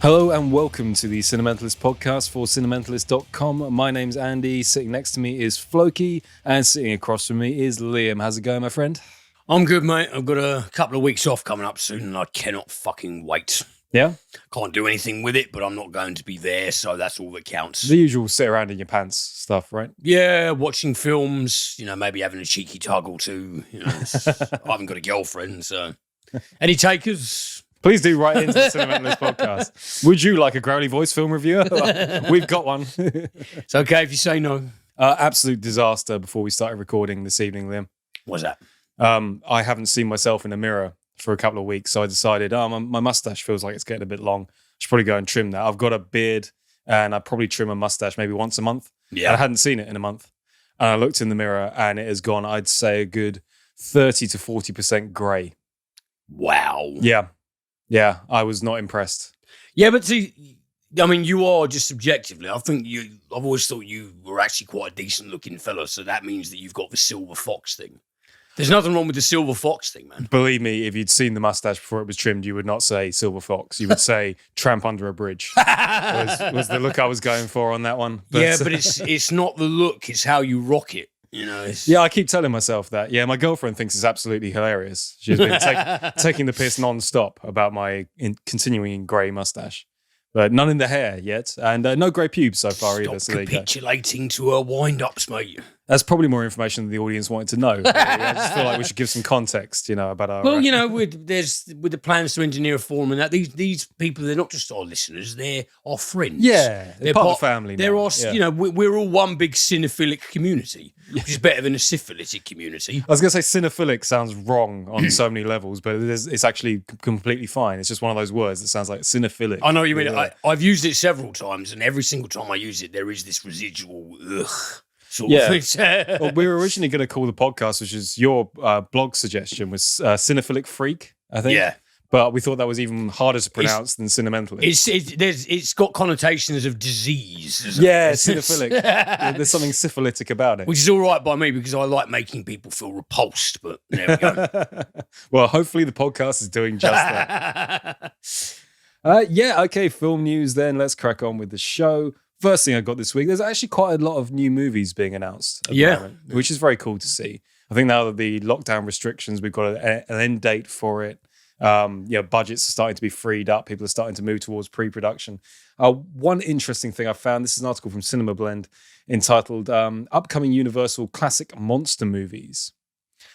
Hello and welcome to the Cinementalist podcast for cinementalist.com. My name's Andy. Sitting next to me is Floki, and sitting across from me is Liam. How's it going, my friend? I'm good, mate. I've got a couple of weeks off coming up soon, and I cannot fucking wait. Yeah? Can't do anything with it, but I'm not going to be there, so that's all that counts. The usual sit around in your pants stuff, right? Yeah, watching films, maybe having a cheeky tug or two. I haven't got a girlfriend, so... Any takers? Please do write into the Cinementalist podcast. Would you like a growly voice film reviewer? We've got one. It's okay if you say no. Absolute disaster before we started recording this evening, Liam. What's that? I haven't seen myself in a mirror for a couple of weeks, so I decided, my mustache feels like it's getting a bit long. I should probably go and trim that. I've got a beard, and I probably trim a mustache maybe once a month. Yeah. And I hadn't seen it in a month. And I looked in the mirror, and it has gone, I'd say, a good 30 to 40% grey. Wow. Yeah, I was not impressed. Yeah, but see, I mean, you are just subjectively. I've always thought you were actually quite a decent looking fella, so that means that you've got the silver fox thing. There's nothing wrong with the silver fox thing, man. Believe me, if you'd seen the mustache before it was trimmed, you would not say silver fox. You would say tramp under a bridge. was the look I was going for on that one. But it's not the look, it's how you rock it. Yeah, I keep telling myself that. Yeah, my girlfriend thinks it's absolutely hilarious. She's been taking the piss non-stop about my continuing grey mustache. But none in the hair yet, and no grey pubes so far either. So capitulating to her wind-ups, mate. That's probably more information than the audience wanted to know. I just feel like we should give some context, about our... Well, with the plans to engineer a forum and that, these people, they're not just our listeners, they're our friends. Yeah, they're part of the family now. They're our, we're all one big cinephilic community, which is better than a syphilitic community. I was going to say cinephilic sounds wrong on so many levels, but it's actually completely fine. It's just one of those words that sounds like cinephilic. I know what you mean. Yeah. I've used it several times, and every single time I use it, there is this residual ugh. Sort of thing. Well, we were originally going to call the podcast, which is your blog suggestion, was Cinephilic Freak, I think. Yeah. But we thought that was even harder to pronounce than Cinementalist. It's got connotations of disease. Yeah, cinephilic. There's something syphilitic about it. Which is all right by me because I like making people feel repulsed, but there we go. Well, hopefully the podcast is doing just that. Okay, film news then. Let's crack on with the show. First thing I got this week, there's actually quite a lot of new movies being announced at the moment, which is very cool to see. I think now that the lockdown restrictions, we've got an end date for it. Budgets are starting to be freed up. People are starting to move towards pre-production. One interesting thing I found, this is an article from Cinema Blend entitled Upcoming Universal Classic Monster Movies.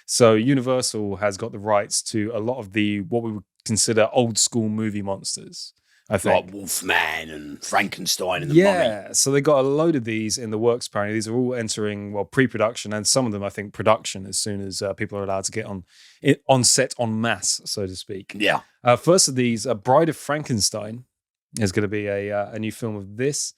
So Universal has got the rights to a lot of what we would consider old school movie monsters. I think. Like Wolfman and Frankenstein and the Mummy. Yeah, so they got a load of these in the works apparently. These are all entering, pre-production, and some of them, I think, production as soon as people are allowed to get on set en masse, so to speak. Yeah. First of these, Bride of Frankenstein is going to be a new film of this.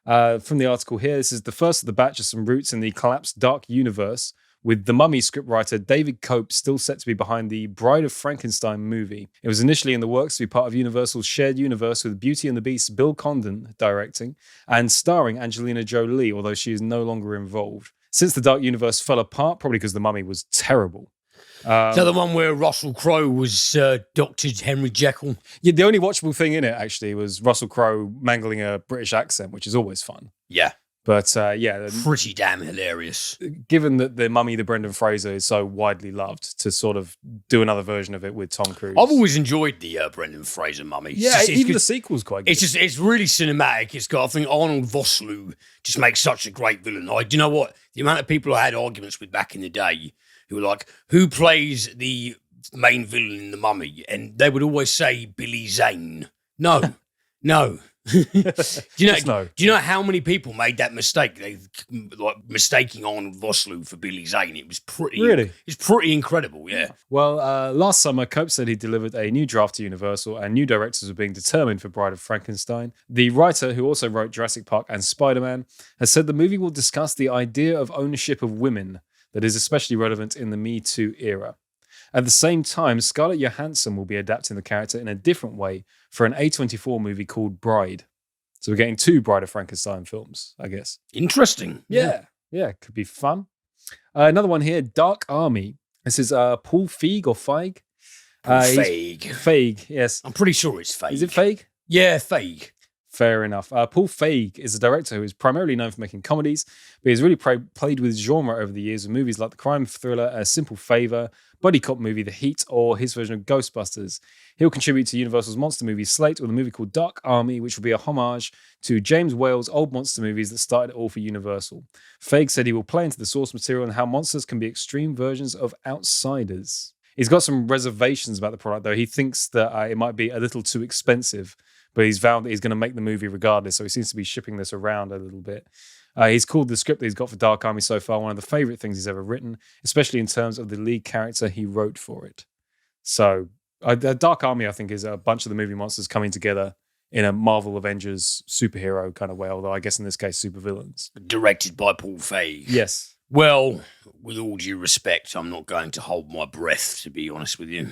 From the article here, this is the first of the batch of some roots in the collapsed dark universe, with The Mummy scriptwriter David Cope still set to be behind the Bride of Frankenstein movie. It was initially in the works to be part of Universal's shared universe with Beauty and the Beast Bill Condon directing and starring Angelina Jolie, although she is no longer involved. Since the dark universe fell apart, probably because The Mummy was terrible. So the one where Russell Crowe was Dr. Henry Jekyll? Yeah, the only watchable thing in it, actually, was Russell Crowe mangling a British accent, which is always fun. Yeah. But pretty damn hilarious. Given that The Mummy, the Brendan Fraser, is so widely loved, to sort of do another version of it with Tom Cruise. I've always enjoyed the Brendan Fraser Mummy. Yeah, even the sequel's quite good. It's really cinematic. It's got, I think, Arnold Vosloo just makes such a great villain. Do you know what? The amount of people I had arguments with back in the day who were like, who plays the main villain in The Mummy? And they would always say Billy Zane. No. Do you know how many people made that mistake? They mistaking Arnold Vosloo for Billy Zane. It was it's pretty incredible. Yeah. Well, last summer, Cope said he delivered a new draft to Universal, and new directors were being determined for Bride of Frankenstein. The writer, who also wrote Jurassic Park and Spider-Man, has said the movie will discuss the idea of ownership of women that is especially relevant in the Me Too era. At the same time, Scarlett Johansson will be adapting the character in a different way for an A24 movie called Bride. So we're getting 2 Bride of Frankenstein films, I guess. Interesting. Yeah, could be fun. Another one here, Dark Army. This is Paul Feig or Feig? Feig. Feig, yes. I'm pretty sure it's Feig. Is it Feig? Yeah, Feig. Fair enough. Paul Feig is a director who is primarily known for making comedies, but he's really played with genre over the years with movies like the crime thriller A Simple Favor, buddy cop movie The Heat, or his version of Ghostbusters. He'll contribute to Universal's monster movie slate with a movie called Dark Army, which will be a homage to James Whale's old monster movies that started it all for Universal. Feig said he will play into the source material and how monsters can be extreme versions of outsiders. He's got some reservations about the product, though. He thinks that it might be a little too expensive, but he's vowed that he's going to make the movie regardless, so he seems to be shipping this around a little bit. He's called the script that he's got for Dark Army so far one of the favourite things he's ever written, especially in terms of the lead character he wrote for it. So, Dark Army, I think, is a bunch of the movie monsters coming together in a Marvel Avengers superhero kind of way, although I guess in this case, supervillains. Directed by Paul Feig. Yes. Well, with all due respect, I'm not going to hold my breath, to be honest with you.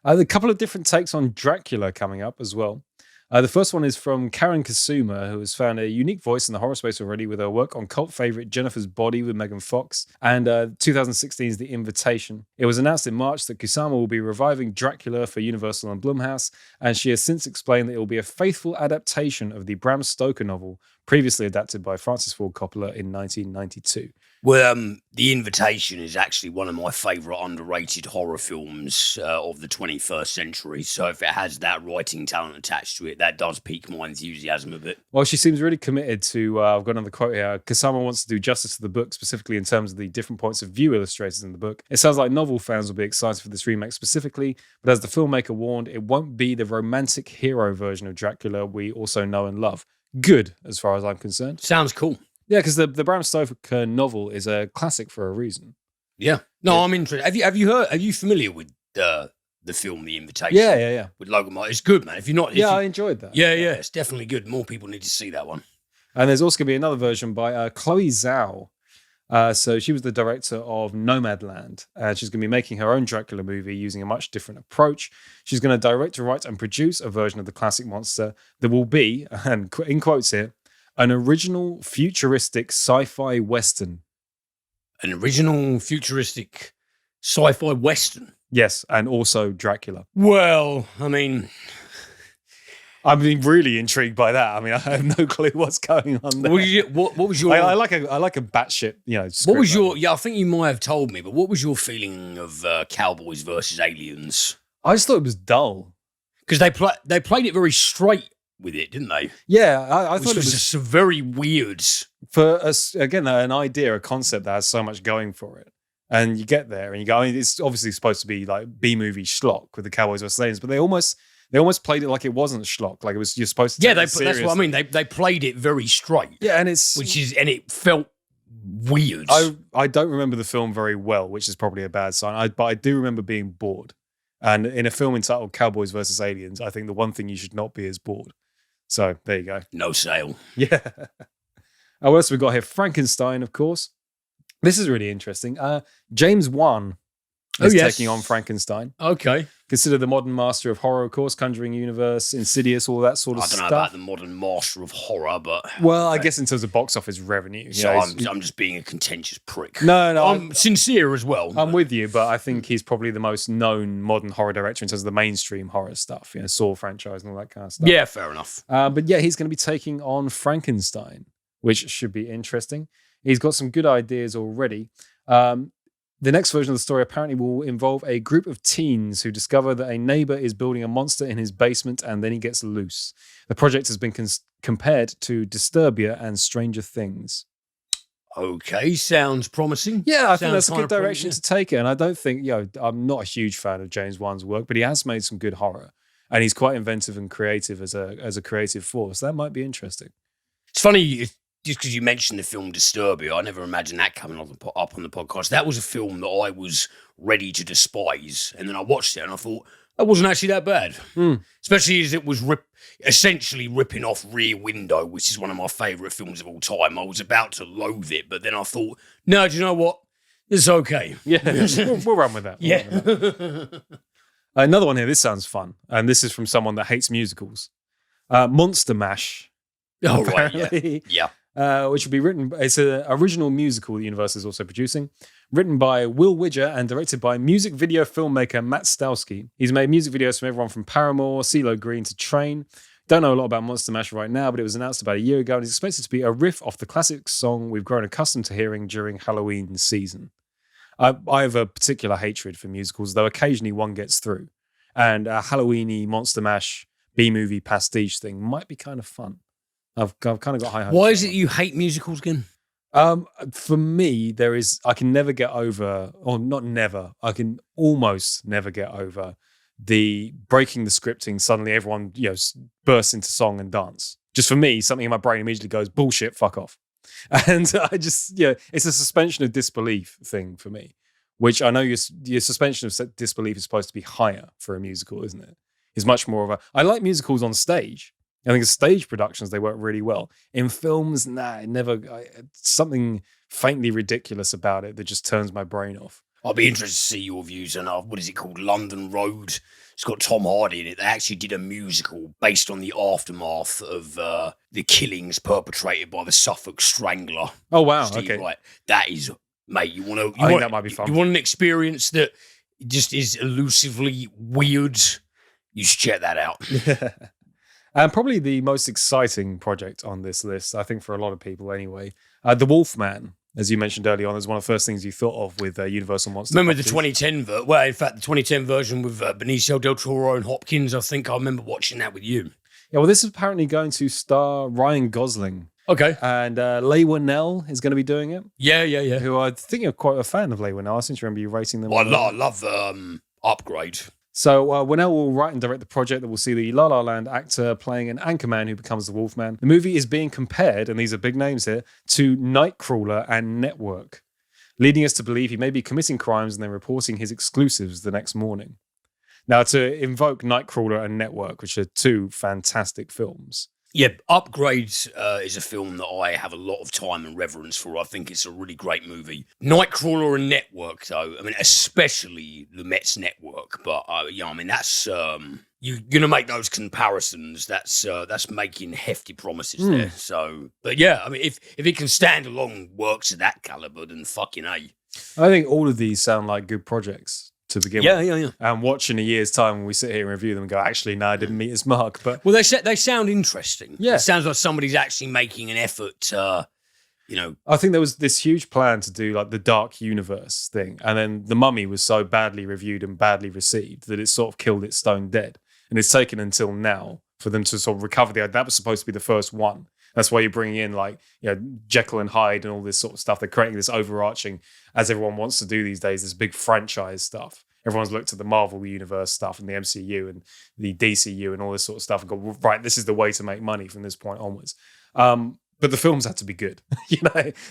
A couple of different takes on Dracula coming up as well. The first one is from Karen Kasuma, who has found a unique voice in the horror space already with her work on cult favourite Jennifer's Body with Megan Fox and 2016's The Invitation. It was announced in March that Kusama will be reviving Dracula for Universal and Blumhouse, and she has since explained that it will be a faithful adaptation of the Bram Stoker novel, previously adapted by Francis Ford Coppola in 1992. Well, The Invitation is actually one of my favourite underrated horror films of the 21st century. So if it has that writing talent attached to it, that does pique my enthusiasm a bit. Well, she seems really committed to, I've got another quote here, Kusama wants to do justice to the book, specifically in terms of the different points of view illustrated in the book. It sounds like novel fans will be excited for this remake specifically, but as the filmmaker warned, it won't be the romantic hero version of Dracula we also know and love. Good, as far as I'm concerned. Sounds cool. Yeah, because the Bram Stoker novel is a classic for a reason. Yeah. No, yeah. I'm interested. Have you heard? Are you familiar with the film The Invitation? Yeah. With Logan Martin. It's good, man. If you're not, I enjoyed that. Yeah, it's definitely good. More people need to see that one. And there's also going to be another version by Chloe Zhao. So she was the director of Nomadland. She's going to be making her own Dracula movie using a much different approach. She's going to direct, write, and produce a version of the classic monster that will be, and in quotes here, an original futuristic sci-fi western. An original futuristic sci-fi western? Yes, and also Dracula. Well, I mean... I'm really intrigued by that. I mean, I have no clue what's going on there. What was your... I like a batshit, script. What was your... Yeah, I think you might have told me, but what was your feeling of Cowboys versus Aliens? I just thought it was dull. Because they played it very straight with it, didn't they? Yeah, I thought it was just very weird. For us, again, an idea, a concept that has so much going for it. And you get there and you go, I mean, it's obviously supposed to be like B-movie schlock with the Cowboys versus Aliens, but they almost played it like it wasn't schlock, like it was, you're supposed to take it seriously. That's what I mean. They played it very straight. Yeah, and it felt weird. I don't remember the film very well, which is probably a bad sign. But I do remember being bored. And in a film entitled Cowboys versus Aliens, I think the one thing you should not be is bored. So there you go. No sale. Yeah. What else have we got here? Frankenstein, of course. This is really interesting. James Wan is taking on Frankenstein. Okay. Considered the modern master of horror, of course, Conjuring Universe, Insidious, all that sort of stuff. I don't know about the modern master of horror, but... Well, I guess in terms of box office revenue. So I'm just being a contentious prick. No. I'm sincere as well. I'm with you, but I think he's probably the most known modern horror director in terms of the mainstream horror stuff, Saw franchise and all that kind of stuff. Yeah, fair enough. But yeah, he's going to be taking on Frankenstein, which should be interesting. He's got some good ideas already. The next version of the story apparently will involve a group of teens who discover that a neighbor is building a monster in his basement and then he gets loose. The project has been compared to Disturbia and Stranger Things. Okay, sounds promising. Yeah, I think that's a good direction to take it. And I don't think, I'm not a huge fan of James Wan's work, but he has made some good horror. And he's quite inventive and creative as a creative force. That might be interesting. It's funny, just because you mentioned the film Disturbia, I never imagined that coming up on the podcast. That was a film that I was ready to despise. And then I watched it and I thought, that wasn't actually that bad. Especially as it was essentially ripping off Rear Window, which is one of my favourite films of all time. I was about to loathe it, but then I thought, no, do you know what? It's okay. Yeah, we'll run with that. Another one here, this sounds fun. And this is from someone that hates musicals. Monster Mash. Oh, right, yeah. Which will be written, it's an original musical that Universal is also producing, written by Will Widger and directed by music video filmmaker Matt Stowski. He's made music videos from everyone from Paramore, CeeLo Green to Train. Don't know a lot about Monster Mash right now, but it was announced about a year ago and is expected to be a riff off the classic song we've grown accustomed to hearing during Halloween season. I have a particular hatred for musicals, though occasionally one gets through. And a Halloween-y Monster Mash B-movie pastiche thing might be kind of fun. I've kind of got high hopes. Why is it you hate musicals again? For me, I can never get over, or not never, I can almost never get over the breaking the scripting. Suddenly everyone, bursts into song and dance. Just for me, something in my brain immediately goes, bullshit, fuck off. And I just, it's a suspension of disbelief thing for me, which I know your suspension of disbelief is supposed to be higher for a musical, isn't it? It's much more of I like musicals on stage. I think in stage productions, they work really well. In films, something faintly ridiculous about it that just turns my brain off. I'll be interested to see your views on, what is it called? London Road. It's got Tom Hardy in it. They actually did a musical based on the aftermath of the killings perpetrated by the Suffolk Strangler. Oh, wow. Steve Okay. Wright. That is, mate, I think that might be fun. You want an experience that just is elusively weird? You should check that out. And probably the most exciting project on this list, I think for a lot of people anyway, The Wolfman, as you mentioned earlier on, is one of the first things you thought of with Universal Monster. Remember the 2010 the 2010 version with Benicio del Toro and Hopkins. I think I remember watching that with you. Yeah, well, this is apparently going to star Ryan Gosling. Okay. And Leigh Whannell is going to be doing it. Yeah. Who I think you're quite a fan of Leigh Whannell. I seem to remember you rating them. Well, I love Upgrade. So Whannell will write and direct the project that will see the La La Land actor playing an anchorman who becomes the Wolfman. The movie is being compared, and these are big names here, to Nightcrawler and Network, leading us to believe he may be committing crimes and then reporting his exclusives the next morning. Now, to invoke Nightcrawler and Network, which are two fantastic films. Yeah, Upgrade is a film that I have a lot of time and reverence for. I think it's a really great movie. Nightcrawler and Network, though, I mean, especially the Mets Network, but that's you're gonna make those comparisons. That's making hefty promises there. So, but yeah, I mean, if it can stand along works of that caliber, then fucking A. I think all of these sound like good projects to begin with. Yeah. And watch in a year's time when we sit here and review them and go, actually, no, I didn't meet his mark. But well, they sound interesting. Yeah. It sounds like somebody's actually making an effort. I think there was this huge plan to do like the Dark Universe thing, and then The Mummy was so badly reviewed and badly received that it sort of killed it stone dead. And it's taken until now for them to sort of recover the idea. That was supposed to be the first one. That's why you're bringing in Jekyll and Hyde and all this sort of stuff. They're creating this overarching, as everyone wants to do these days, this big franchise stuff. Everyone's looked at the Marvel Universe stuff and the MCU and the DCU and all this sort of stuff and go, right, this is the way to make money from this point onwards. But the films had to be good.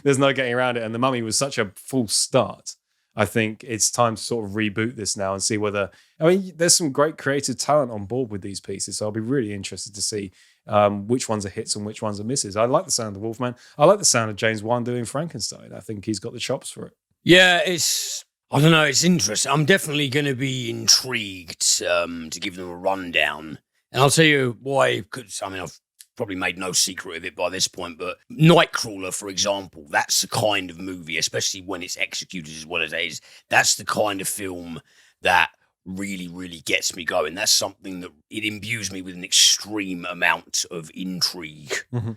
There's no getting around it. And The Mummy was such a false start. I think it's time to sort of reboot this now and see whether, there's some great creative talent on board with these pieces. So I'll be really interested to see which ones are hits and which ones are misses. I like the sound of The Wolfman. I like the sound of James Wan doing Frankenstein. I think he's got the chops for it. Yeah, I don't know, it's interesting. I'm definitely going to be intrigued to give them a rundown. And I'll tell you why, because, I've probably made no secret of it by this point, but Nightcrawler, for example, that's the kind of movie, especially when it's executed as well as it is, that's the kind of film that really, really gets me going. That's something that it imbues me with an extreme amount of intrigue. Mm-hmm.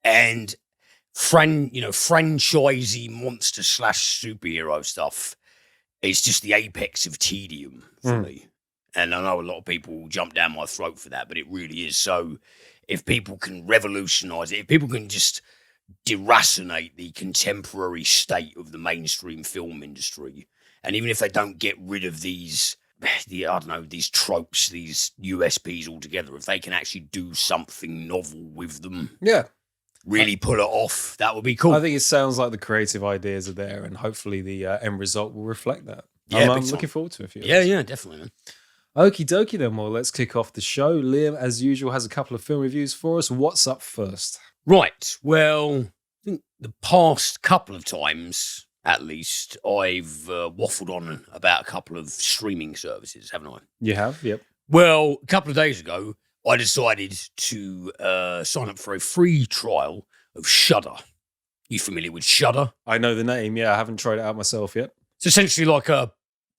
And franchisey monster / superhero stuff is just the apex of tedium for me. And I know a lot of people will jump down my throat for that, but it really is. So if people can revolutionize it, if people can just deracinate the contemporary state of the mainstream film industry, and even if they don't get rid of these tropes, these USPs altogether, if they can actually do something novel with them, really pull it off, that would be cool. I think it sounds like the creative ideas are there, and hopefully the end result will reflect that. Yeah, I'm looking forward to it. Yeah, definitely, man. Okie dokie then, well, let's kick off the show. Liam, as usual, has a couple of film reviews for us. What's up first? Right, well, I think the past couple of times, at least, I've waffled on about a couple of streaming services, haven't I? You have, yep. Well, a couple of days ago, I decided to sign up for a free trial of Shudder. You familiar with Shudder? I know the name, yeah. I haven't tried it out myself yet. It's essentially like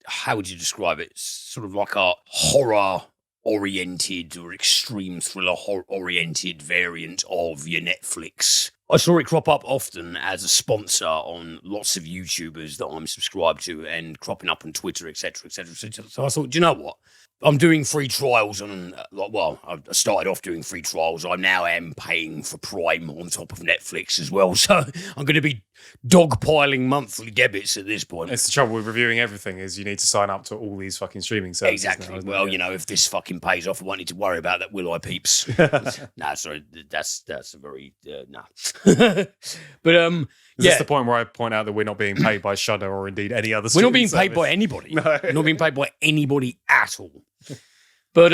how would you describe it? It's sort of like a horror oriented or extreme thriller oriented variant of your Netflix. I saw it crop up often as a sponsor on lots of YouTubers that I'm subscribed to and cropping up on Twitter, etc., etc., etc. So I thought, do you know what? I'm doing free trials on, I started off doing free trials. I now am paying for Prime on top of Netflix as well. So I'm going to be dogpiling monthly debits at this point. It's the trouble with reviewing everything is you need to sign up to all these fucking streaming services. Exactly. Now, well, if this fucking pays off, I won't need to worry about that, will I, peeps? Nah, sorry. That's a very, nah. But, Is this the point where I point out that we're not being paid by Shudder or indeed any other We're not being streaming paid by service? anybody. No. We're not being paid by anybody at all. But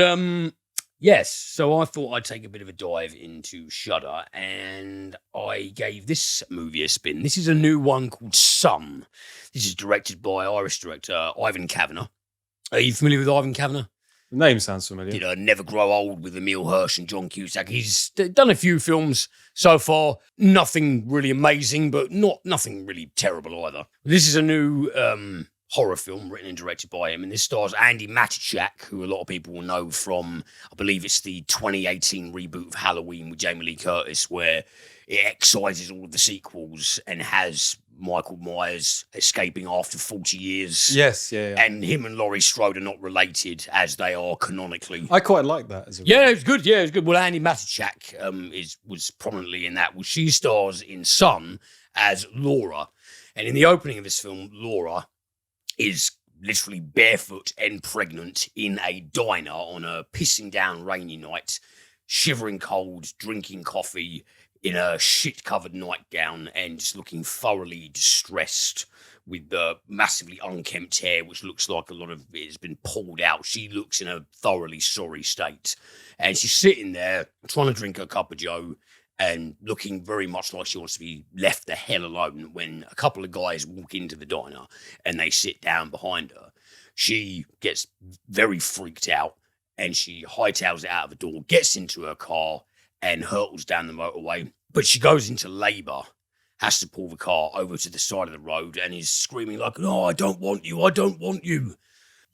yes, so I thought I'd take a bit of a dive into Shudder, and I gave this movie a spin. This is a new one called Sun. This is directed by Irish director Ivan Kavanagh. Are you familiar with Ivan Kavanagh? The name sounds familiar. Did Never Grow Old with Emil Hirsch and John Cusack. He's done a few films so far. Nothing really amazing, but nothing really terrible either. This is a new horror film written and directed by him, and this stars Andy Matichak, who a lot of people will know from, I believe it's the 2018 reboot of Halloween with Jamie Lee Curtis, where it excises all of the sequels and has Michael Myers escaping after 40 years. Yes, yeah. And him and Laurie Strode are not related as they are canonically. I quite like that as a Yeah, it was good. Yeah, it was good. Well, Andy Matichak was prominently in that. Well, she stars in Sun as Laura. And in the opening of this film, Laura is literally barefoot and pregnant in a diner on a pissing down rainy night, shivering cold, drinking coffee in a shit-covered nightgown and just looking thoroughly distressed with the massively unkempt hair, which looks like a lot of it has been pulled out. She looks in a thoroughly sorry state. And she's sitting there trying to drink her cup of joe and looking very much like she wants to be left the hell alone when a couple of guys walk into the diner and they sit down behind her. She gets very freaked out and she hightails it out of the door, gets into her car and hurtles down the motorway. But she goes into labour, has to pull the car over to the side of the road and is screaming like, "No, I don't want you, I don't want you."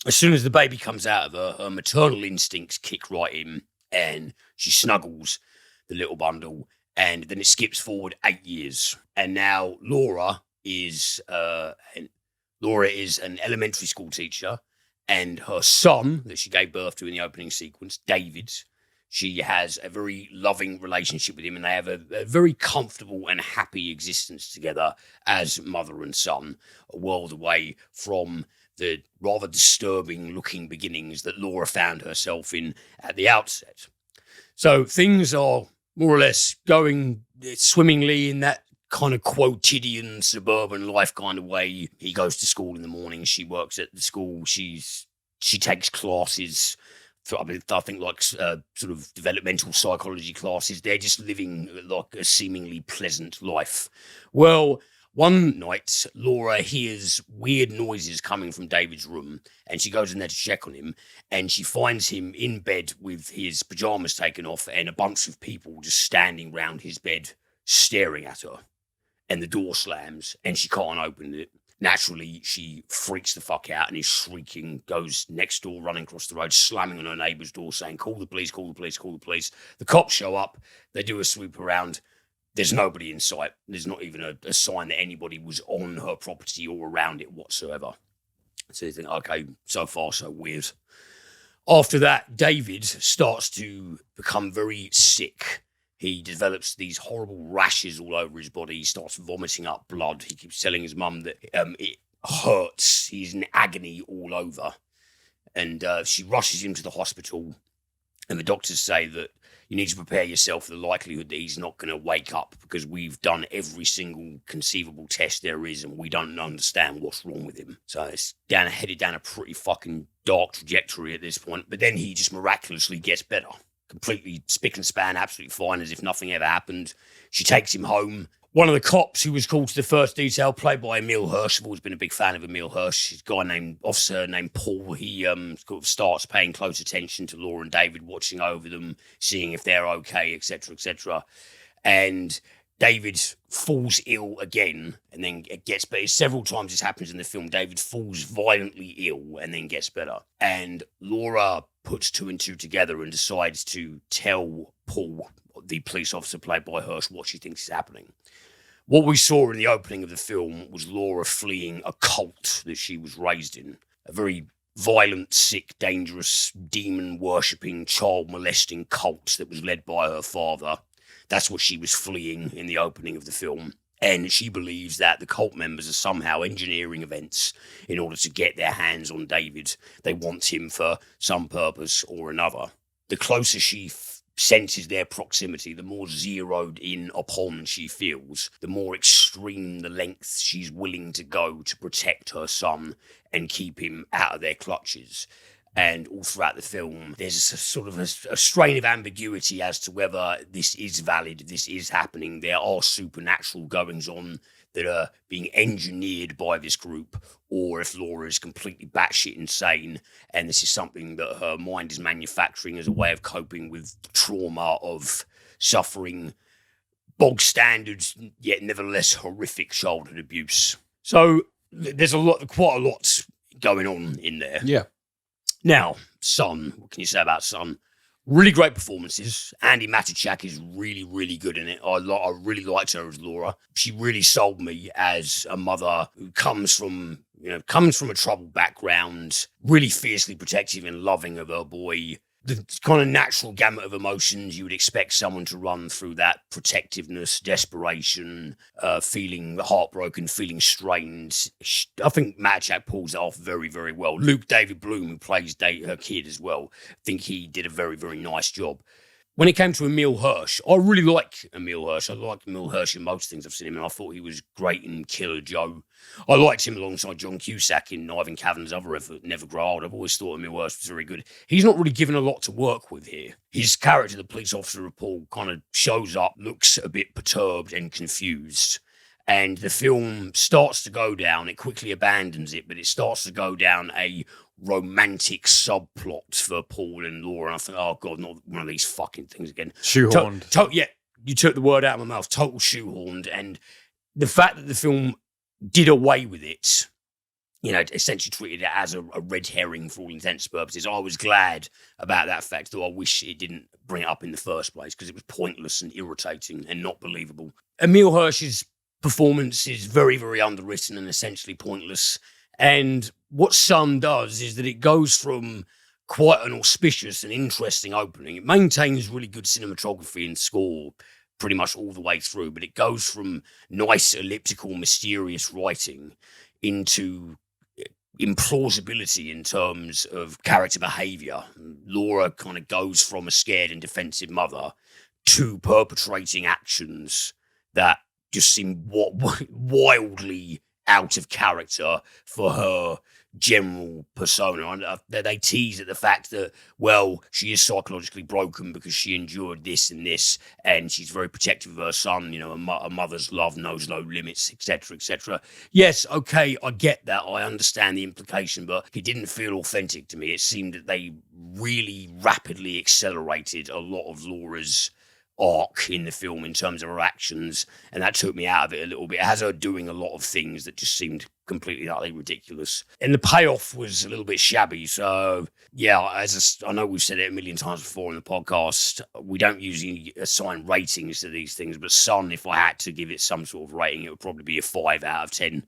As soon as the baby comes out of her, her maternal instincts kick right in and she snuggles the little bundle. And then it skips forward 8 years. And now Laura is an elementary school teacher. And her son, that she gave birth to in the opening sequence, David, she has a very loving relationship with him. And they have a very comfortable and happy existence together as mother and son, a world away from the rather disturbing looking beginnings that Laura found herself in at the outset. So things are more or less going swimmingly in that kind of quotidian suburban life kind of way. He goes to school in the morning. She works at the school. She takes classes. I think like sort of developmental psychology classes. They're just living like a seemingly pleasant life. Well, one night, Laura hears weird noises coming from David's room, and she goes in there to check on him, and she finds him in bed with his pajamas taken off and a bunch of people just standing round his bed staring at her. And the door slams, and she can't open it. Naturally, she freaks the fuck out and is shrieking, goes next door, running across the road, slamming on her neighbour's door, saying, "Call the police, call the police, call the police." The cops show up, they do a sweep around. There's nobody in sight. There's not even a sign that anybody was on her property or around it whatsoever. So you think, okay, so far so weird. After that, David starts to become very sick. He develops these horrible rashes all over his body. He starts vomiting up blood. He keeps telling his mum that it hurts. He's in agony all over. And she rushes him to the hospital. And the doctors say that you need to prepare yourself for the likelihood that he's not going to wake up because we've done every single conceivable test there is and we don't understand what's wrong with him. So it's headed down a pretty fucking dark trajectory at this point. But then he just miraculously gets better. Completely spick and span, absolutely fine, as if nothing ever happened. She takes him home. One of the cops who was called to the first detail, played by Emil Hirsch. I've always been a big fan of Emil Hirsch. He's a officer named Paul. He sort of starts paying close attention to Laura and David, watching over them, seeing if they're okay, etc., etc. And David falls ill again and then gets better. Several times this happens in the film. David falls violently ill and then gets better. And Laura puts two and two together and decides to tell Paul, the police officer played by Hirsch, what she thinks is happening. What we saw in the opening of the film was Laura fleeing a cult that she was raised in. A very violent, sick, dangerous, demon-worshipping, child-molesting cult that was led by her father. That's what she was fleeing in the opening of the film. And she believes that the cult members are somehow engineering events in order to get their hands on David. They want him for some purpose or another. The closer she senses their proximity, the more zeroed in upon she feels, the more extreme the lengths she's willing to go to protect her son and keep him out of their clutches. And all throughout the film, there's a sort of a strain of ambiguity as to whether this is valid, this is happening. There are supernatural goings-on that are being engineered by this group, or if Laura is completely batshit insane, and this is something that her mind is manufacturing as a way of coping with the trauma of suffering bog standard, yet nevertheless horrific childhood abuse. So there's quite a lot going on in there. Yeah. Now, Son, what can you say about Son? Really great performances. Andy Matichak is really, really good in it. I really liked her as Laura. She really sold me as a mother who comes from a troubled background, really fiercely protective and loving of her boy. The kind of natural gamut of emotions you would expect someone to run through that: protectiveness, desperation, feeling heartbroken, feeling strained. I think Matichak pulls that off very, very well. Luke David Bloom, who plays her kid as well, I think he did a very, very nice job. When it came to Emile Hirsch, I really like Emile Hirsch. I like Emile Hirsch in most things I've seen him in. I thought he was great in Killer Joe. I liked him alongside John Cusack in Ivan Kavanagh's other effort, Never Grow Old. I've always thought Emile Hirsch was very good. He's not really given a lot to work with here. His character, the police officer of Paul, kind of shows up, looks a bit perturbed and confused. And the film starts to go down. It quickly abandons it, but it starts to go down a romantic subplot for Paul and Laura. And I think, oh God, not one of these fucking things again. Shoehorned. Yeah, you took the word out of my mouth. Total shoehorned. And the fact that the film did away with it, essentially treated it as a red herring for all intents and purposes. I was glad about that fact, though I wish it didn't bring it up in the first place because it was pointless and irritating and not believable. Emile Hirsch's performance is very, very underwritten and essentially pointless. And what Son does is that it goes from quite an auspicious and interesting opening. It maintains really good cinematography and score pretty much all the way through, but it goes from nice, elliptical, mysterious writing into implausibility in terms of character behavior. Laura kind of goes from a scared and defensive mother to perpetrating actions that just seem wildly out of character for her general persona. And they tease at the fact that, well, she is psychologically broken because she endured this and this, and she's very protective of her son. A mother's love knows no limits, etc., etc. Yes, okay, I get that. I understand the implication, but it didn't feel authentic to me. It seemed that they really rapidly accelerated a lot of Laura's arc in the film in terms of her actions, and that took me out of it a little bit. It has her doing a lot of things that just seemed completely utterly ridiculous, and the payoff was a little bit shabby. So yeah, I know we've said it a million times before in the podcast, we don't usually assign ratings to these things, but Son, if I had to give it some sort of rating, it would probably be a 5 out of 10.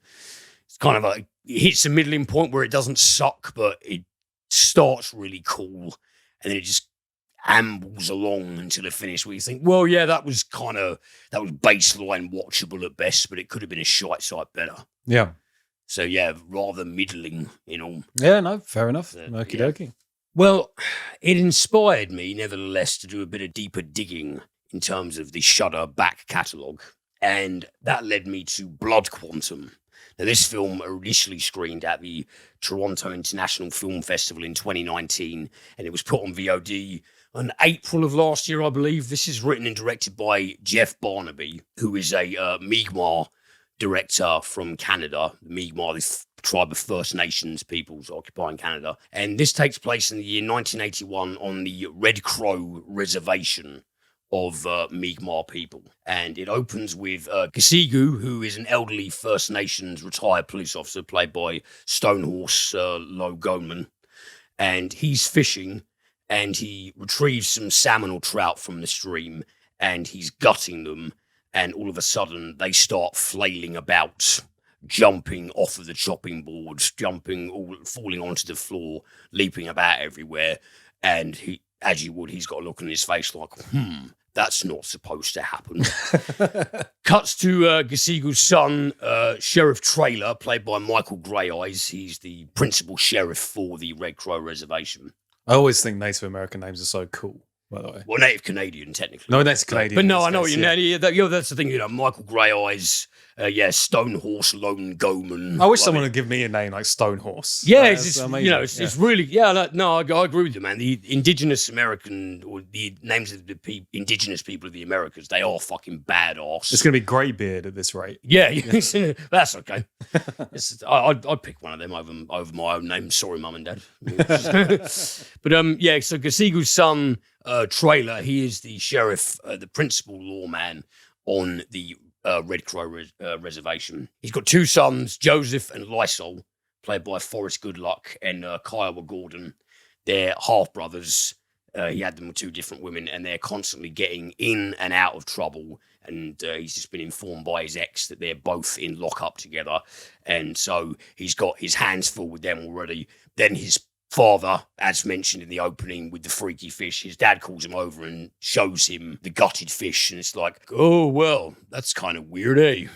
It's kind of it hits a middling point where it doesn't suck, but it starts really cool, and then it just ambles along until it finished, where you think, well, yeah, that was baseline watchable at best, but it could have been a shite sight better. Yeah. So yeah, rather middling in all. Yeah, no, fair enough. Okie dokie. Well, it inspired me, nevertheless, to do a bit of deeper digging in terms of the Shudder back catalogue, and that led me to Blood Quantum. Now, this film initially screened at the Toronto International Film Festival in 2019, and it was put on VOD in April of last year, I believe. This is written and directed by Jeff Barnaby, who is a Mi'kmaq director from Canada. Mi'kmaq, this tribe of First Nations peoples occupying Canada. And this takes place in the year 1981 on the Red Crow Reservation of Mi'kmaq people. And it opens with Kasigu, who is an elderly First Nations retired police officer played by Stonehorse Lo Goldman. And he's fishing, and he retrieves some salmon or trout from the stream, and he's gutting them, and all of a sudden they start flailing about, jumping off of the chopping boards, falling onto the floor, leaping about everywhere, and he, as you would, he's got a look on his face like, that's not supposed to happen. Cuts to Gaseagle's son, Sheriff Trailer, played by Michael Greyeyes. He's the principal sheriff for the Red Crow Reservation. I always think Native American names are so cool, by the way. Well, Native Canadian, technically. No, Native Canadian. But no, I know what you mean. That's the thing, Michael Greyeyes, Stonehorse, Lone Goman. I wish someone would give me a name like Stonehorse. Yeah, it's it's really, I agree with you, man. The indigenous American, or the names of the indigenous people of the Americas, they are fucking badass. It's going to be Greybeard at this rate. Yeah, that's okay. I'd pick one of them over my own name. Sorry, mum and dad. But so Gaseagle's son, Trailer, he is the sheriff, the principal lawman on the Red Crow Reservation. He's got two sons, Joseph and Lysol, played by Forrest Goodluck and Kiowa Gordon. They're half brothers. He had them with two different women, and they're constantly getting in and out of trouble. And he's just been informed by his ex that they're both in lockup together, and so he's got his hands full with them already. Then his father, as mentioned in the opening with the freaky fish, his dad calls him over and shows him the gutted fish, and it's like, oh, well, that's kind of weird, eh?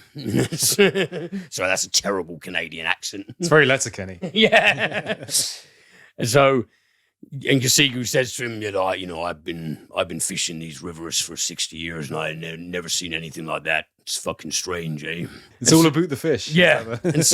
So that's a terrible Canadian accent. It's very Letterkenny. Yeah. And so, and Gaseagle says to him, I've been fishing these rivers for 60 years, and I've never seen anything like that. It's fucking strange, eh? It's all about the fish. Yeah. And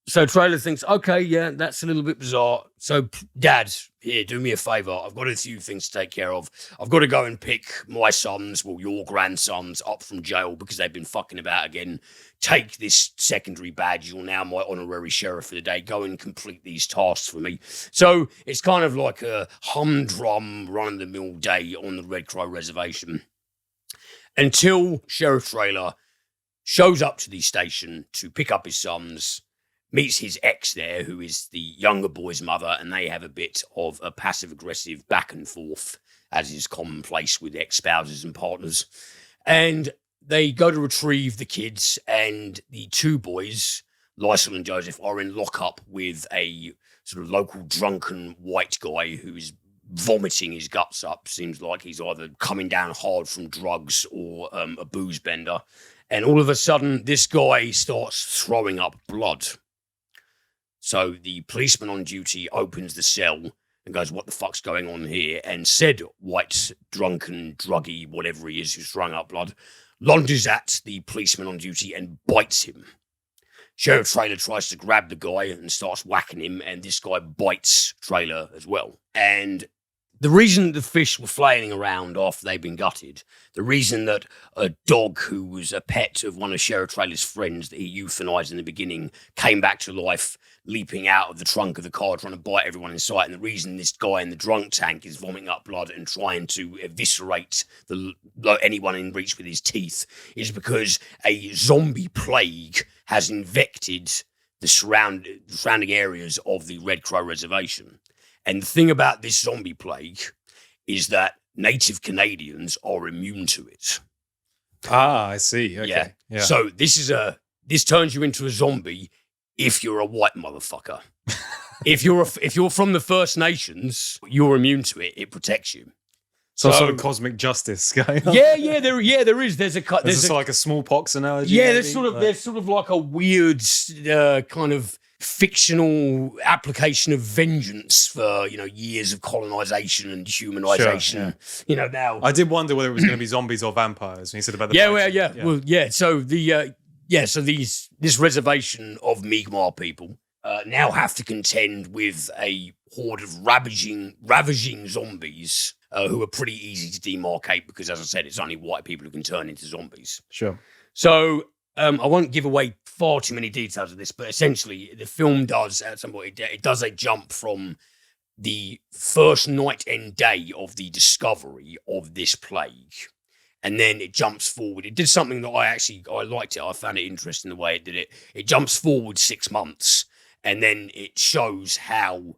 so Trailer thinks, okay, yeah, that's a little bit bizarre. So, Dad, here, do me a favor. I've got a few things to take care of. I've got to go and pick my sons, your grandsons, up from jail because they've been fucking about again. Take this secondary badge. You're now my honorary sheriff for the day. Go and complete these tasks for me. So, it's kind of like a humdrum, run-of-the-mill day on the Red Crow Reservation. Until Sheriff Trailer shows up to the station to pick up his sons, meets his ex there, who is the younger boy's mother, and they have a bit of a passive-aggressive back and forth, as is commonplace with ex-spouses and partners. And they go to retrieve the kids, and the two boys, Lysol and Joseph, are in lockup with a sort of local drunken white guy who is vomiting his guts up. Seems like he's either coming down hard from drugs or a booze bender. And all of a sudden, this guy starts throwing up blood. So the policeman on duty opens the cell and goes, what the fuck's going on here? And said white, drunken, druggy, whatever he is who's throwing up blood, lunges at the policeman on duty and bites him. Sheriff Trailer tries to grab the guy and starts whacking him, and this guy bites Trailer as well. And the reason the fish were flailing around after they'd been gutted, the reason that a dog who was a pet of one of Sheriff Trailer's friends that he euthanized in the beginning came back to life, leaping out of the trunk of the car, trying to bite everyone in sight, and the reason this guy in the drunk tank is vomiting up blood and trying to eviscerate anyone in reach with his teeth is because a zombie plague has infected the surrounding areas of the Red Crow Reservation. And the thing about this zombie plague is that Native Canadians are immune to it. Ah, I see. Okay. Yeah. So this turns you into a zombie if you're a white motherfucker. if you're from the First Nations, you're immune to it. It protects you. Some sort of cosmic justice going on. Yeah, there is. There's like a smallpox analogy. Yeah, there's sort of like a weird kind of fictional application of vengeance for years of colonization and dehumanization. Sure, yeah. Now I did wonder whether it was going to be zombies or vampires when you said about the So this reservation of Mi'kmaq people now have to contend with a horde of ravaging zombies who are pretty easy to demarcate because, as I said, it's only white people who can turn into zombies. Sure. So I won't give away far too many details of this, but essentially the film does, at some point, it does a jump from the first night and day of the discovery of this plague. And then it jumps forward. It did something that I liked it. I found it interesting the way it did it. It jumps forward 6 months, and then it shows how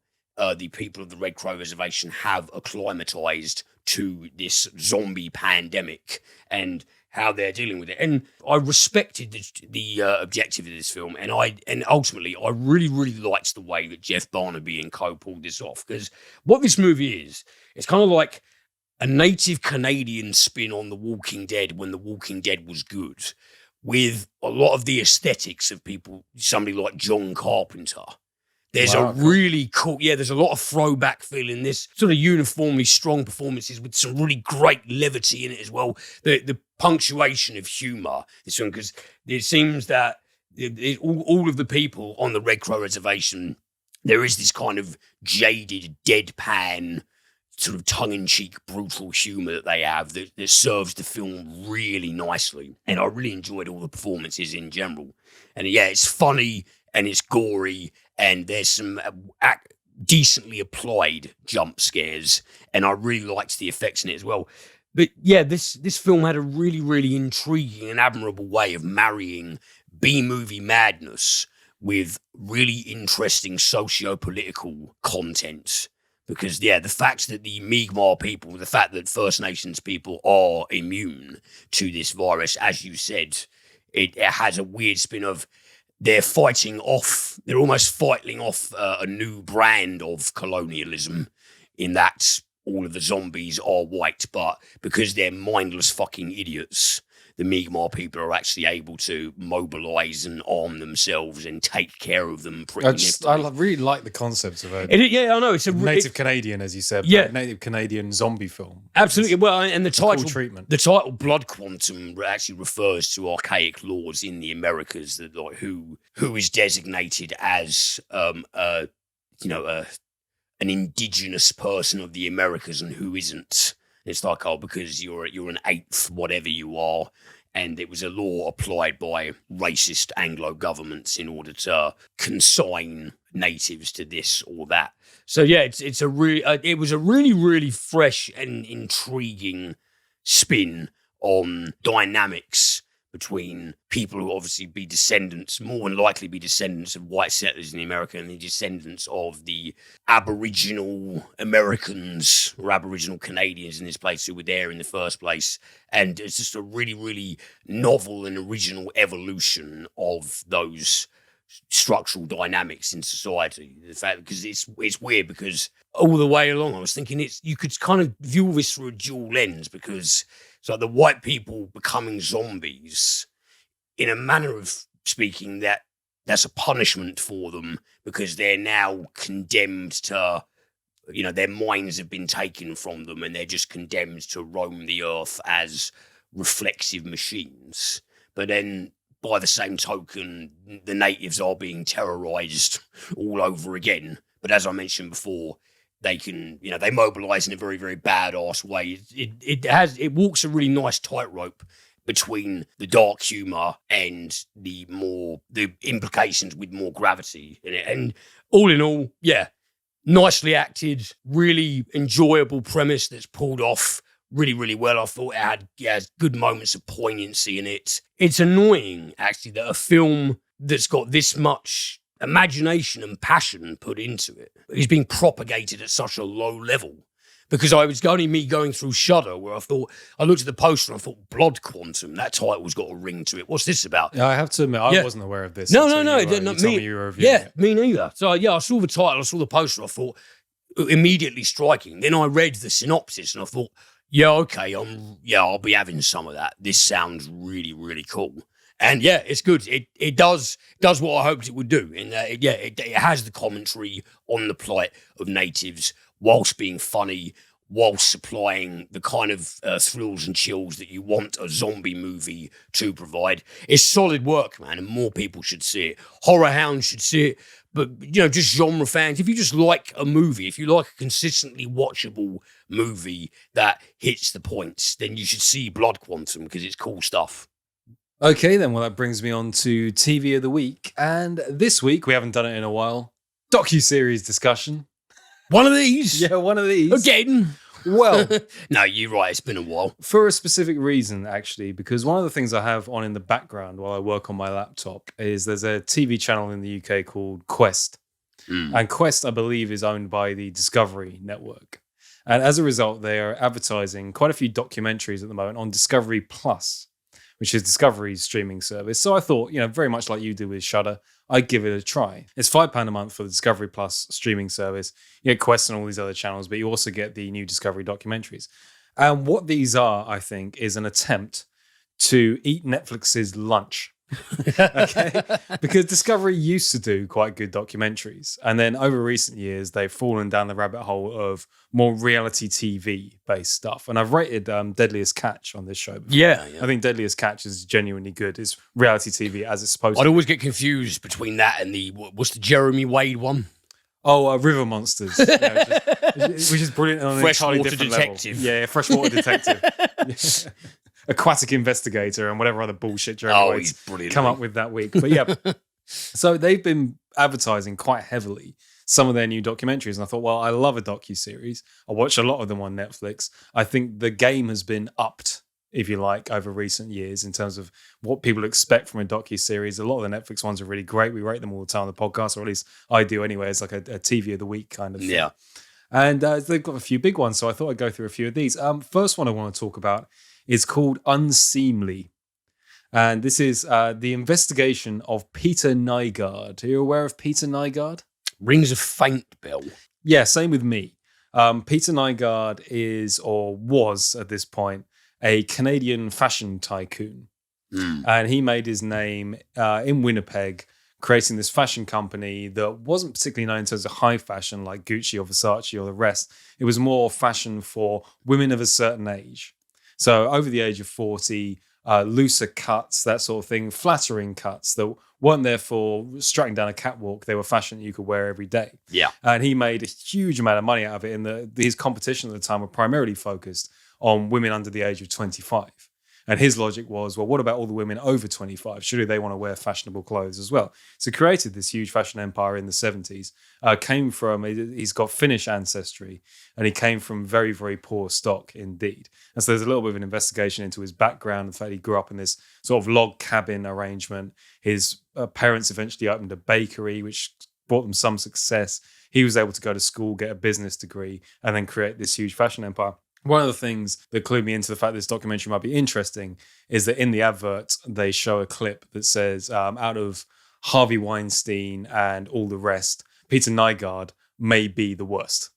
the people of the Red Crow Reservation have acclimatized to this zombie pandemic and how they're dealing with it. And I respected the objective of this film, and ultimately I really, really liked the way that Jeff Barnaby and co pulled this off, because what this movie is, it's kind of like a native Canadian spin on The Walking Dead when The Walking Dead was good, with a lot of the aesthetics of somebody like John Carpenter. There's a really cool, there's a lot of throwback feel in this, sort of uniformly strong performances with some really great levity in it as well. The punctuation of humor, this one, because it seems that all of the people on the Red Crow Reservation, there is this kind of jaded, deadpan, sort of tongue-in-cheek, brutal humor that they have that serves the film really nicely. And I really enjoyed all the performances in general. And it's funny and it's gory, and there's some decently applied jump scares, and I really liked the effects in it as well. But this film had a really, really intriguing and admirable way of marrying B-movie madness with really interesting socio-political content. Because, the fact that the Mi'kmaq people, the fact that First Nations people are immune to this virus, as you said, it has a weird spin of they're almost fighting off a new brand of colonialism, in that all of the zombies are white, but because they're mindless fucking idiots, the Mi'kmaq people are actually able to mobilize and arm themselves and take care of them I really like the concept of it. I know. It's a native Canadian, as you said, native Canadian zombie film. Absolutely. Well, and the title, cool treatment. The title Blood Quantum actually refers to archaic laws in the Americas that, like, who is designated as an indigenous person of the Americas and who isn't. It's like, because you're an eighth, whatever you are. And it was a law applied by racist Anglo governments in order to consign natives to this or that. So it was a really, really fresh and intriguing spin on dynamics between people who obviously more than likely be descendants of white settlers in America, and the descendants of the Aboriginal Americans or Aboriginal Canadians in this place who were there in the first place. And it's just a really, really novel and original evolution of those structural dynamics in society. The fact, because it's weird, because all the way along I was thinking you could kind of view this through a dual lens, because it's like the white people becoming zombies, in a manner of speaking, that's a punishment for them, because they're now condemned to, their minds have been taken from them and they're just condemned to roam the earth as reflexive machines. But then, by the same token, the natives are being terrorized all over again. But as I mentioned before, they can, they mobilize in a very, very badass way. It walks a really nice tightrope between the dark humor and the implications with more gravity in it. And all in all, nicely acted, really enjoyable premise that's pulled off really, really well. I thought it had good moments of poignancy in it. It's annoying, actually, that a film that's got this much imagination and passion put into it is being propagated at such a low level. Because I was going through Shudder, where I looked at the poster and I thought, Blood Quantum, that title's got a ring to it. What's this about? Yeah, I have to admit, I wasn't aware of this. No, me neither. So I saw the title, I saw the poster, I thought, immediately striking. Then I read the synopsis and I thought, okay, I'll be having some of that. This sounds really, really cool. And it's good. It does what I hoped it would do. In that, it has the commentary on the plight of natives, whilst being funny, whilst supplying the kind of thrills and chills that you want a zombie movie to provide. It's solid work, man, and more people should see it. Horror hounds should see it. But, just genre fans, if you just like a movie, if you like a consistently watchable movie that hits the points, then you should see Blood Quantum, because it's cool stuff. Okay, then. Well, that brings me on to TV of the week. And this week, we haven't done it in a while, docuseries discussion. One of these? Yeah, one of these. Again? Well, no, you're right. It's been a while. For a specific reason, actually, because one of the things I have on in the background while I work on my laptop is there's a TV channel in the UK called Quest. And Quest, I believe, is owned by the Discovery network. And as a result, they are advertising quite a few documentaries at the moment on Discovery Plus, which is Discovery's streaming service. So I thought, very much like you do with Shudder, I'd give it a try. It's £5 a month for the Discovery Plus streaming service. You get Quest and all these other channels, but you also get the new Discovery documentaries. And what these are, I think, is an attempt to eat Netflix's lunch. Okay, because Discovery used to do quite good documentaries, and then over recent years they've fallen down the rabbit hole of more reality TV based stuff. And I've rated Deadliest Catch on this show before. Yeah. I think Deadliest Catch is genuinely good. It's reality TV as it's supposed I'd to. always get confused between that and what's the Jeremy Wade one? Oh, River Monsters, which is brilliant on an entirely Freshwater different detective. level. Yeah, freshwater detective. Aquatic investigator and whatever other bullshit Jeremy Wade's he's brilliant. come up with that week. But yeah, so they've been advertising quite heavily some of their new documentaries. And I thought, well, I love a docuseries. I watch a lot of them on Netflix. I think the game has been upped, if you like, over recent years in terms of what people expect from a docuseries. A lot of the Netflix ones are really great. We rate them all the time on the podcast, or at least I do anyway. It's like a TV of the week kind of thing. Yeah. And they've got a few big ones. So I thought I'd go through a few of these. First one I want to talk about is called Unseamly. And this is the investigation of Peter Nygard. Are you aware of Peter Nygard? Rings a faint bell. Yeah, same with me. Peter Nygard is, or was at this point, a Canadian fashion tycoon. And he made his name in Winnipeg, creating this fashion company that wasn't particularly known in terms of high fashion like Gucci or Versace or the rest. It was more fashion for women of a certain age. So over the age of 40, looser cuts, that sort of thing, flattering cuts that weren't there for strutting down a catwalk. They were fashion that you could wear every day. Yeah. And he made a huge amount of money out of it. And his competition at the time were primarily focused on women under the age of 25. And his logic was, well, what about all the women over 25? Surely they want to wear fashionable clothes as well. So he created this huge fashion empire in the 70s. He's got Finnish ancestry, and he came from very, very poor stock indeed. And so there's a little bit of an investigation into his background, the fact he grew up in this sort of log cabin arrangement. His parents eventually opened a bakery, which brought them some success. He was able to go to school, get a business degree, and then create this huge fashion empire. One of the things that clued me into the fact this documentary might be interesting is that in the advert, they show a clip that says, out of Harvey Weinstein and all the rest, Peter Nygard may be the worst.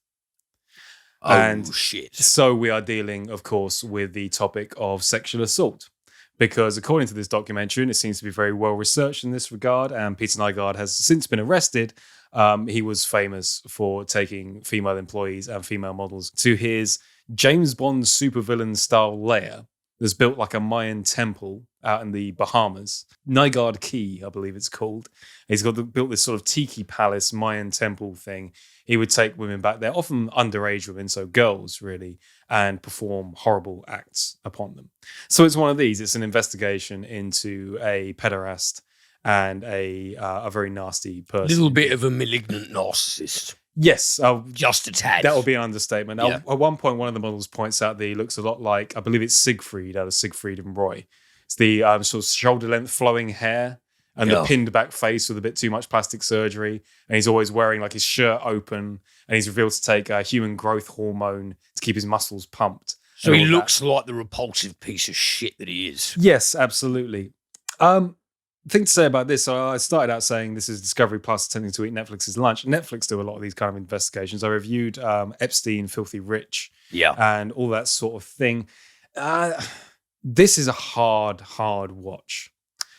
Shit. So we are dealing, of course, with the topic of sexual assault. Because according to this documentary, and it seems to be very well researched in this regard, and Peter Nygard has since been arrested, he was famous for taking female employees and female models to his James Bond supervillain style lair that's built like a Mayan temple out in the Bahamas. Nygard Key, I believe it's called. He's built this sort of tiki palace Mayan temple thing. He would take women back there, often underage women, so girls really, and perform horrible acts upon them. So it's one of these. It's an investigation into a pederast and a very nasty person. A little bit of a malignant narcissist. Yes. Just a tad. That will be an understatement. Yeah. At one point, one of the models points out that he looks a lot like, I believe it's Siegfried out of Siegfried and Roy. It's the sort of shoulder-length flowing hair and the pinned-back face with a bit too much plastic surgery. And he's always wearing like his shirt open, and he's revealed to take a human growth hormone to keep his muscles pumped. So he looks like the repulsive piece of shit that he is. Yes, absolutely. Thing to say about this, so I started out saying this is Discovery Plus attempting to eat Netflix's lunch. Netflix do a lot of these kind of investigations. I reviewed Epstein, Filthy Rich, and all that sort of thing. This is a hard watch.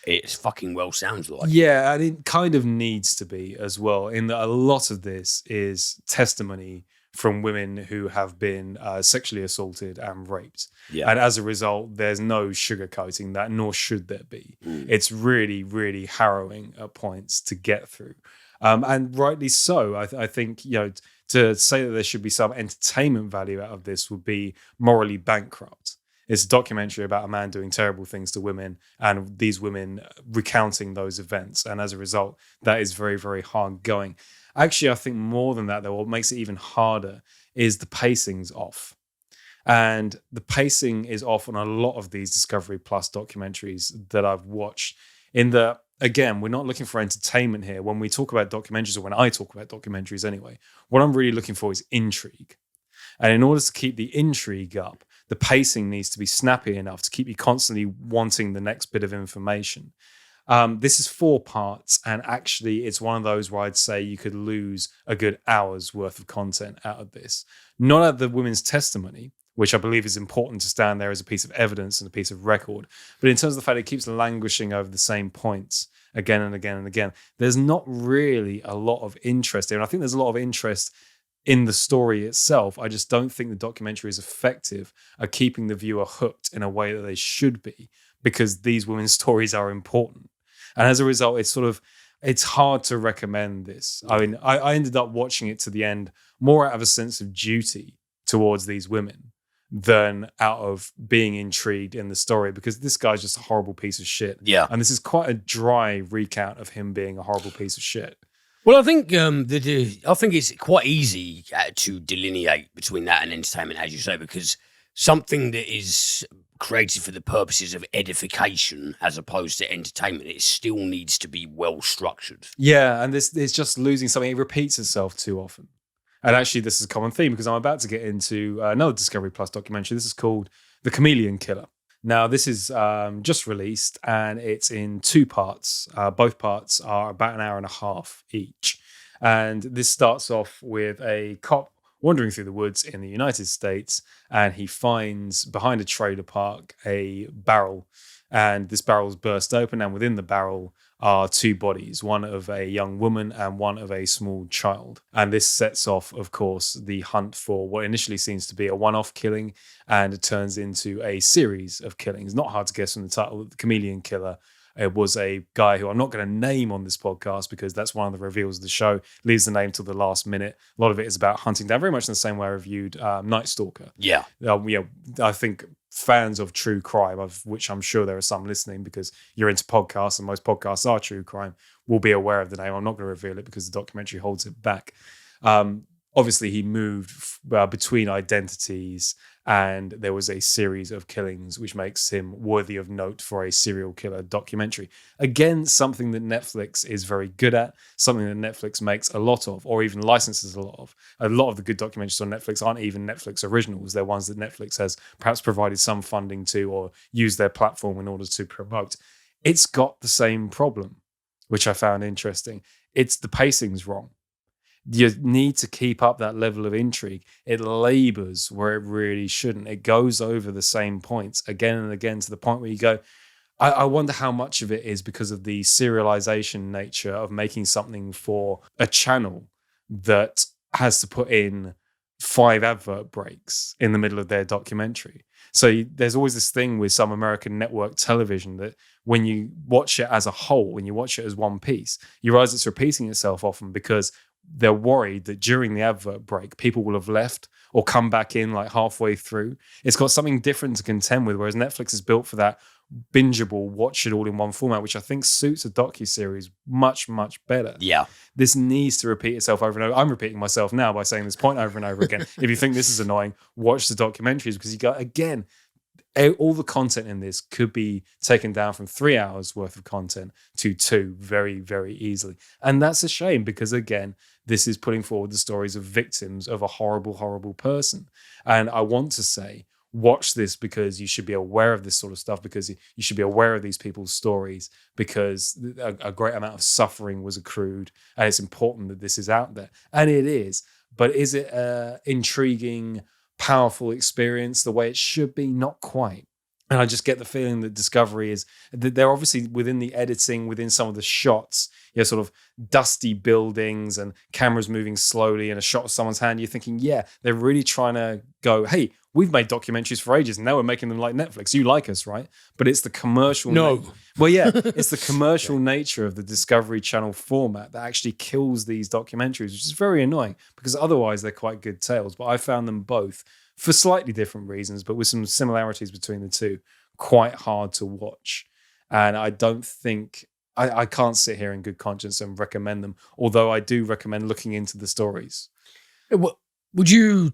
It's fucking well sounds like. Yeah, and it kind of needs to be as well, in that a lot of this is testimony from women who have been sexually assaulted and raped. Yeah. And as a result, there's no sugarcoating that, nor should there be. It's really, really harrowing at points to get through. And rightly so. I think, to say that there should be some entertainment value out of this would be morally bankrupt. It's a documentary about a man doing terrible things to women and these women recounting those events. And as a result, that is very, very hard going. Actually, I think more than that, though, what makes it even harder is the pacing's off. And the pacing is off on a lot of these Discovery Plus documentaries that I've watched, in that again, we're not looking for entertainment here. When we talk about documentaries, or when I talk about documentaries anyway, what I'm really looking for is intrigue. And in order to keep the intrigue up, the pacing needs to be snappy enough to keep you constantly wanting the next bit of information. This is 4 parts, and actually it's one of those where I'd say you could lose a good hour's worth of content out of this. Not out of the women's testimony, which I believe is important to stand there as a piece of evidence and a piece of record, but in terms of the fact it keeps languishing over the same points again and again and again. There's not really a lot of interest there, and I think there's a lot of interest in the story itself. I just don't think the documentary is effective at keeping the viewer hooked in a way that they should be, because these women's stories are important. And as a result, it's hard to recommend this. I mean, I ended up watching it to the end more out of a sense of duty towards these women than out of being intrigued in the story, because this guy's just a horrible piece of shit. Yeah. And this is quite a dry recount of him being a horrible piece of shit. Well, I think I think it's quite easy to delineate between that and entertainment, as you say, because something that is created for the purposes of edification as opposed to entertainment, it still needs to be well structured. Yeah, and this is just losing something. It repeats itself too often. And actually, this is a common theme, because I'm about to get into another Discovery Plus documentary. This is called The Chameleon Killer. Now, this is just released, and it's in 2 parts. Both parts are about an hour and a half each. And this starts off with a cop wandering through the woods in the United States, and he finds behind a trailer park a barrel. And this barrel's burst open, and within the barrel are 2 bodies, one of a young woman and one of a small child. And this sets off, of course, the hunt for what initially seems to be a one-off killing, and it turns into a series of killings. Not hard to guess from the title, The Chameleon Killer. It was a guy who I'm not going to name on this podcast, because that's one of the reveals of the show. Leaves the name till the last minute. A lot of it is about hunting down, very much in the same way I reviewed Night Stalker. Yeah. I think fans of true crime, of which I'm sure there are some listening because you're into podcasts, and most podcasts are true crime, will be aware of the name. I'm not going to reveal it because the documentary holds it back. Obviously, he moved between identities, and there was a series of killings, which makes him worthy of note for a serial killer documentary. Again, something that Netflix is very good at, something that Netflix makes a lot of, or even licenses a lot of. A lot of the good documentaries on Netflix aren't even Netflix originals. They're ones that Netflix has perhaps provided some funding to, or used their platform in order to promote. It's got the same problem, which I found interesting. It's the pacing's wrong. You need to keep up that level of intrigue. It labors where it really shouldn't. It goes over the same points again and again, to the point where you go, I wonder how much of it is because of the serialization nature of making something for a channel that has to put in 5 advert breaks in the middle of their documentary. So there's always this thing with some American network television that when you watch it as a whole, when you watch it as one piece, you realize it's repeating itself often, because they're worried that during the advert break, people will have left or come back in like halfway through. It's got something different to contend with, whereas Netflix is built for that bingeable, watch it all in one format, which I think suits a docuseries much, much better. Yeah. This needs to repeat itself over and over. I'm repeating myself now by saying this point over and over again. If you think this is annoying, watch the documentaries, because you go, again, all the content in this could be taken down from 3 hours worth of content to 2 very, very easily. And that's a shame, because again, this is putting forward the stories of victims of a horrible, horrible person. And I want to say, watch this because you should be aware of this sort of stuff, because you should be aware of these people's stories, because a great amount of suffering was accrued, and it's important that this is out there. And it is. But is it intriguing, powerful experience the way it should be? Not quite. And I just get the feeling that Discovery is that they're obviously within the editing, within some of the shots, sort of dusty buildings and cameras moving slowly and a shot of someone's hand. You're thinking, yeah, they're really trying to go, hey, we've made documentaries for ages, and now we're making them like Netflix. You like us, right? But it's the commercial. Well, yeah, it's the commercial nature of the Discovery Channel format that actually kills these documentaries, which is very annoying, because otherwise they're quite good tales. But I found them both, for slightly different reasons, but with some similarities between the two, quite hard to watch. And I don't think, I can't sit here in good conscience and recommend them, although I do recommend looking into the stories. Would you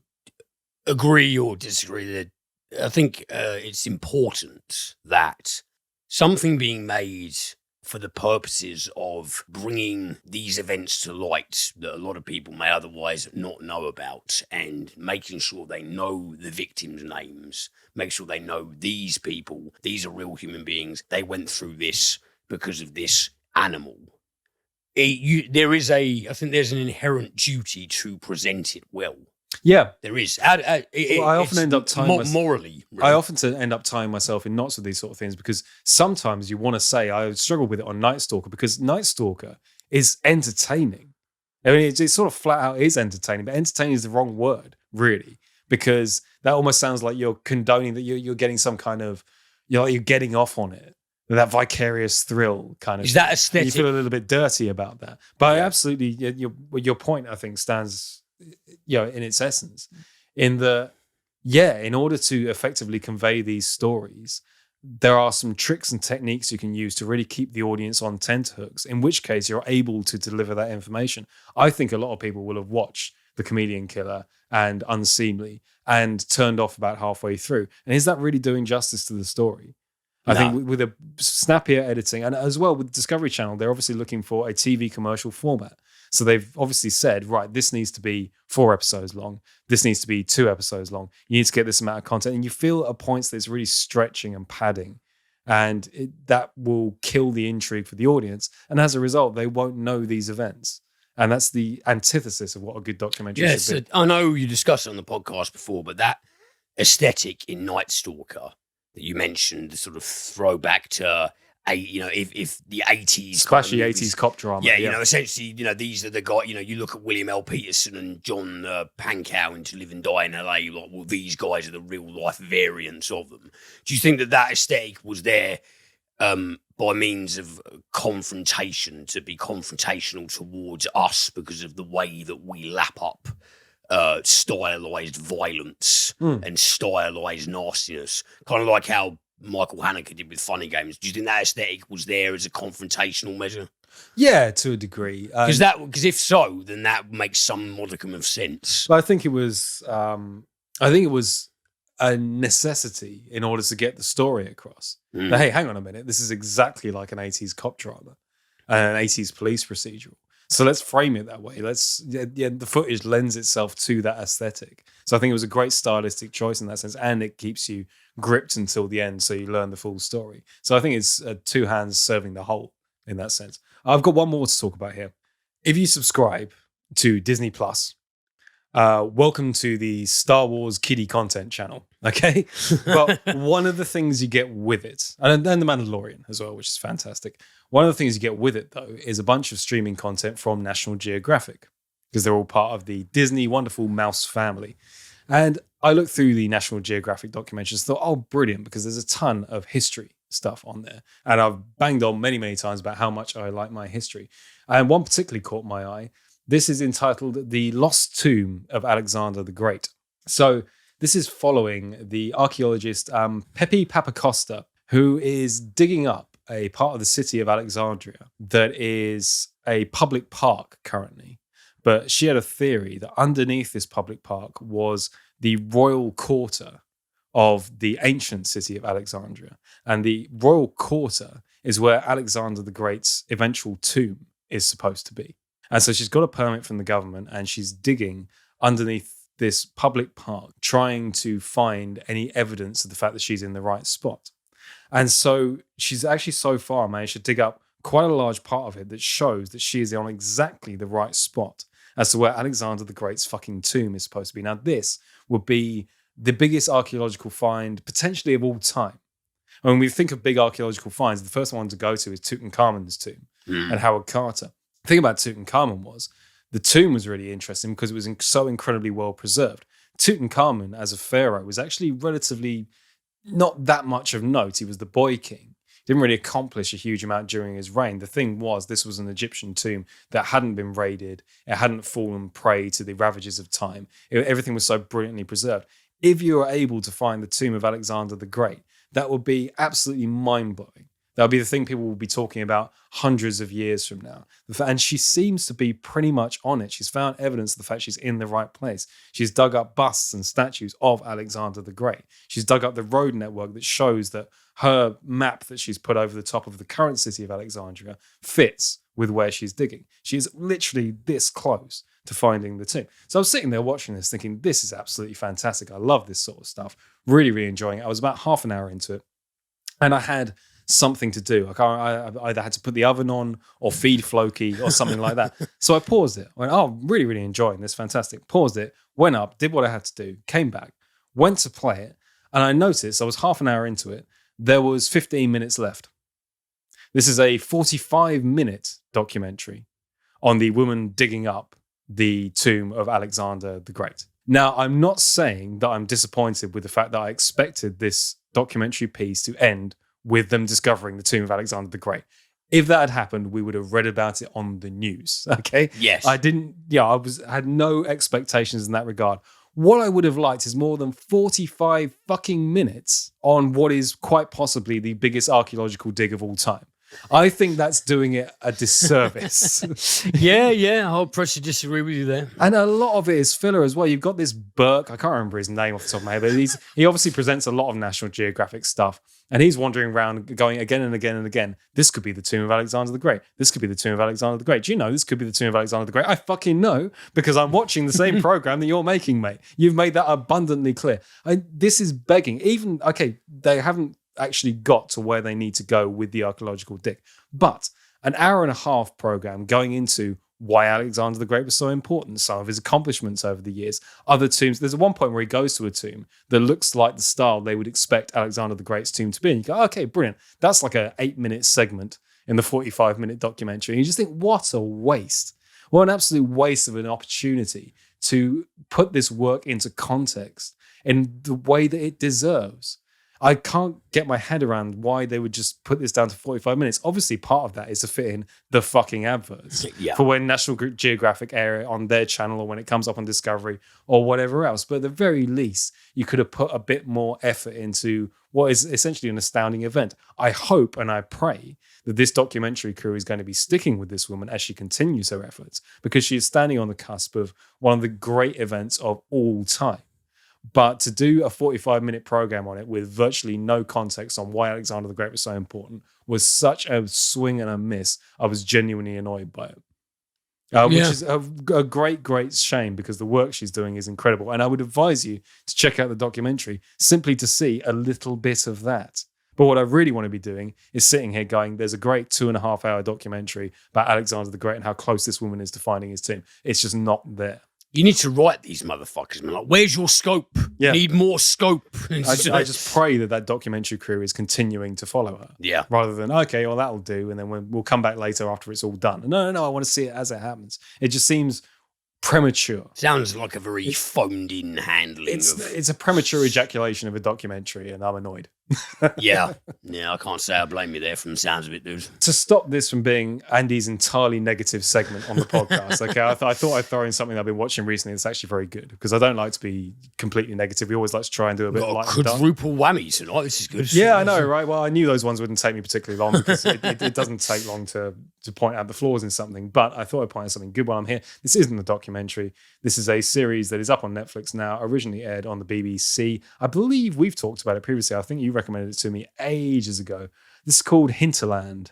agree or disagree that I think it's important that something being made for the purposes of bringing these events to light that a lot of people may otherwise not know about, and making sure they know the victims' names, make sure they know these people, these are real human beings, they went through this because of this animal. I think there's an inherent duty to present it well. Yeah, there is. I often end up tying morally. Really. I often end up tying myself in knots with these sort of things, because sometimes you want to say, I struggle with it on Night Stalker, because Night Stalker is entertaining. I mean, it sort of flat out is entertaining, but entertaining is the wrong word, really, because that almost sounds like you're condoning that you're getting some kind of, you're getting off on it. That vicarious thrill kind of. Is that aesthetic? You feel a little bit dirty about that. But I absolutely, your point, I think, stands, in its essence, in the, in order to effectively convey these stories, there are some tricks and techniques you can use to really keep the audience on tenterhooks, in which case you're able to deliver that information. I think a lot of people will have watched The Chameleon Killer and Unseamly and turned off about halfway through. And is that really doing justice to the story? I think with a snappier editing, and as well with Discovery Channel, they're obviously looking for a TV commercial format. So they've obviously said, right, this needs to be 4 episodes long. This needs to be 2 episodes long. You need to get this amount of content. And you feel at points that it's really stretching and padding. And that will kill the intrigue for the audience. And as a result, they won't know these events. And that's the antithesis of what a good documentary should be. I know you discussed it on the podcast before, but that aesthetic in Night Stalker that you mentioned, the sort of throwback to, if the 80s, splashy 80s cop drama. Essentially, these are the guys, you look at William L. Peterson and John Pankow in To Live and Die in LA, like, well, these guys are the real life variants of them. Do you think that aesthetic was there by means of confrontation, to be confrontational towards us because of the way that we lap up stylized violence and stylized nastiness, kind of like how Michael Haneke did with Funny Games? Do you think that aesthetic was there as a confrontational measure? Yeah, to a degree. Because if so, then that makes some modicum of sense. But I think it was a necessity in order to get the story across. But hey, hang on a minute. This is exactly like an 80s cop drama and an 80s police procedural. So let's frame it that way. The footage lends itself to that aesthetic. So I think it was a great stylistic choice in that sense, and it keeps you gripped until the end, so you learn the full story. So I think it's 2 hands serving the whole in that sense. I've got one more to talk about here. If you subscribe to Disney Plus, welcome to the Star Wars kiddie content channel. Okay, but one of the things you get with it, and then The Mandalorian as well, which is fantastic. One of the things you get with it, though, is a bunch of streaming content from National Geographic, because they're all part of the Disney wonderful mouse family. And I looked through the National Geographic documentaries and thought, oh, brilliant, because there's a ton of history stuff on there. And I've banged on many, many times about how much I like my history. And one particularly caught my eye. This is entitled The Lost Tomb of Alexander the Great. So this is following the archaeologist Pepe Papacosta, who is digging up a part of the city of Alexandria that is a public park currently. But she had a theory that underneath this public park was the royal quarter of the ancient city of Alexandria. And the royal quarter is where Alexander the Great's eventual tomb is supposed to be. And so she's got a permit from the government, and she's digging underneath this public park, trying to find any evidence of the fact that she's in the right spot. And so she's actually so far managed to dig up quite a large part of it that shows that she is on exactly the right spot as to where Alexander the Great's fucking tomb is supposed to be. Now, this would be the biggest archaeological find potentially of all time. And when we think of big archaeological finds, the first one to go to is Tutankhamun's tomb and Howard Carter. The thing about Tutankhamun was the tomb was really interesting because it was so incredibly well preserved. Tutankhamun, as a pharaoh, was actually relatively not that much of note. He was the boy king. Didn't really accomplish a huge amount during his reign. The thing was, this was an Egyptian tomb that hadn't been raided. It hadn't fallen prey to the ravages of time. Everything was so brilliantly preserved. If you were able to find the tomb of Alexander the Great, that would be absolutely mind-blowing. That'll be the thing people will be talking about hundreds of years from now. And she seems to be pretty much on it. She's found evidence of the fact she's in the right place. She's dug up busts and statues of Alexander the Great. She's dug up the road network that shows that her map that she's put over the top of the current city of Alexandria fits with where she's digging. She is literally this close to finding the tomb. So I was sitting there watching this thinking, this is absolutely fantastic. I love this sort of stuff. Really, really enjoying it. I was about half an hour into it and I had something to do. I either had to put the oven on or feed Floki or something like that. So I paused it. I went, oh, really, really enjoying this. Fantastic. Paused it, went up, did what I had to do, came back, went to play it. And I noticed I was half an hour into it. There was 15 minutes left. This is a 45-minute documentary on the woman digging up the tomb of Alexander the Great. Now, I'm not saying that I'm disappointed with the fact that I expected this documentary piece to end with them discovering the tomb of Alexander the Great. If that had happened, we would have read about it on the news. Okay. Yes. I had no expectations in that regard. What I would have liked is more than 45 fucking minutes on what is quite possibly the biggest archaeological dig of all time. I think that's doing it a disservice. Yeah. I'll pressure disagree with you there. And a lot of it is filler as well. You've got this Burke, I can't remember his name off the top of my head, but he obviously presents a lot of National Geographic stuff. And he's wandering around going again and again and again. This could be the tomb of Alexander the Great. This could be the tomb of Alexander the Great. Do you know this could be the tomb of Alexander the Great? I fucking know because I'm watching the same program that you're making, mate. You've made that abundantly clear. This is begging. Even, okay, they haven't actually got to where they need to go with the archaeological dig. But an hour and a half program going into why Alexander the Great was so important, some of his accomplishments over the years, other tombs. There's one point where he goes to a tomb that looks like the style they would expect Alexander the Great's tomb to be. And you go, okay, brilliant. That's like an 8-minute segment in the 45-minute documentary. And you just think, what a waste. What an absolute waste of an opportunity to put this work into context in the way that it deserves. I can't get my head around why they would just put this down to 45 minutes. Obviously, part of that is to fit in the fucking adverts for when National Geographic air it on their channel or when it comes up on Discovery or whatever else. But at the very least, you could have put a bit more effort into what is essentially an astounding event. I hope and I pray that this documentary crew is going to be sticking with this woman as she continues her efforts because she is standing on the cusp of one of the great events of all time. But to do a 45-minute program on it with virtually no context on why Alexander the Great was so important was such a swing and a miss. I was genuinely annoyed by it. Which is a great, great shame because the work she's doing is incredible. And I would advise you to check out the documentary simply to see a little bit of that. But what I really want to be doing is sitting here going, there's a great 2.5-hour documentary about Alexander the Great and how close this woman is to finding his tomb. It's just not there. You need to write these motherfuckers, man. Like, where's your scope? Yeah. Need more scope. I just pray that documentary crew is continuing to follow her. Yeah. Rather than, okay, well, that'll do. And then we'll come back later after it's all done. No, I want to see it as it happens. It just seems premature. Sounds like a very phoned-in handling. It's a premature ejaculation of a documentary, and I'm annoyed. Yeah, I can't say I blame you there from the sounds of it, dude. To stop this from being Andy's entirely negative segment on the podcast, okay, I thought I'd throw in something I've been watching recently that's actually very good, because I don't like to be completely negative. We always like to try and do a bit of light and dark. Quadruple whammy tonight. This is good. Yeah, I know, right? Well, I knew those ones wouldn't take me particularly long because it doesn't take long to point out the flaws in something, but I thought I'd point out something good while I'm here. This isn't a documentary. This is a series that is up on Netflix now, originally aired on the BBC. I believe we've talked about it previously. I think you recommended it to me ages ago. This is called Hinterland.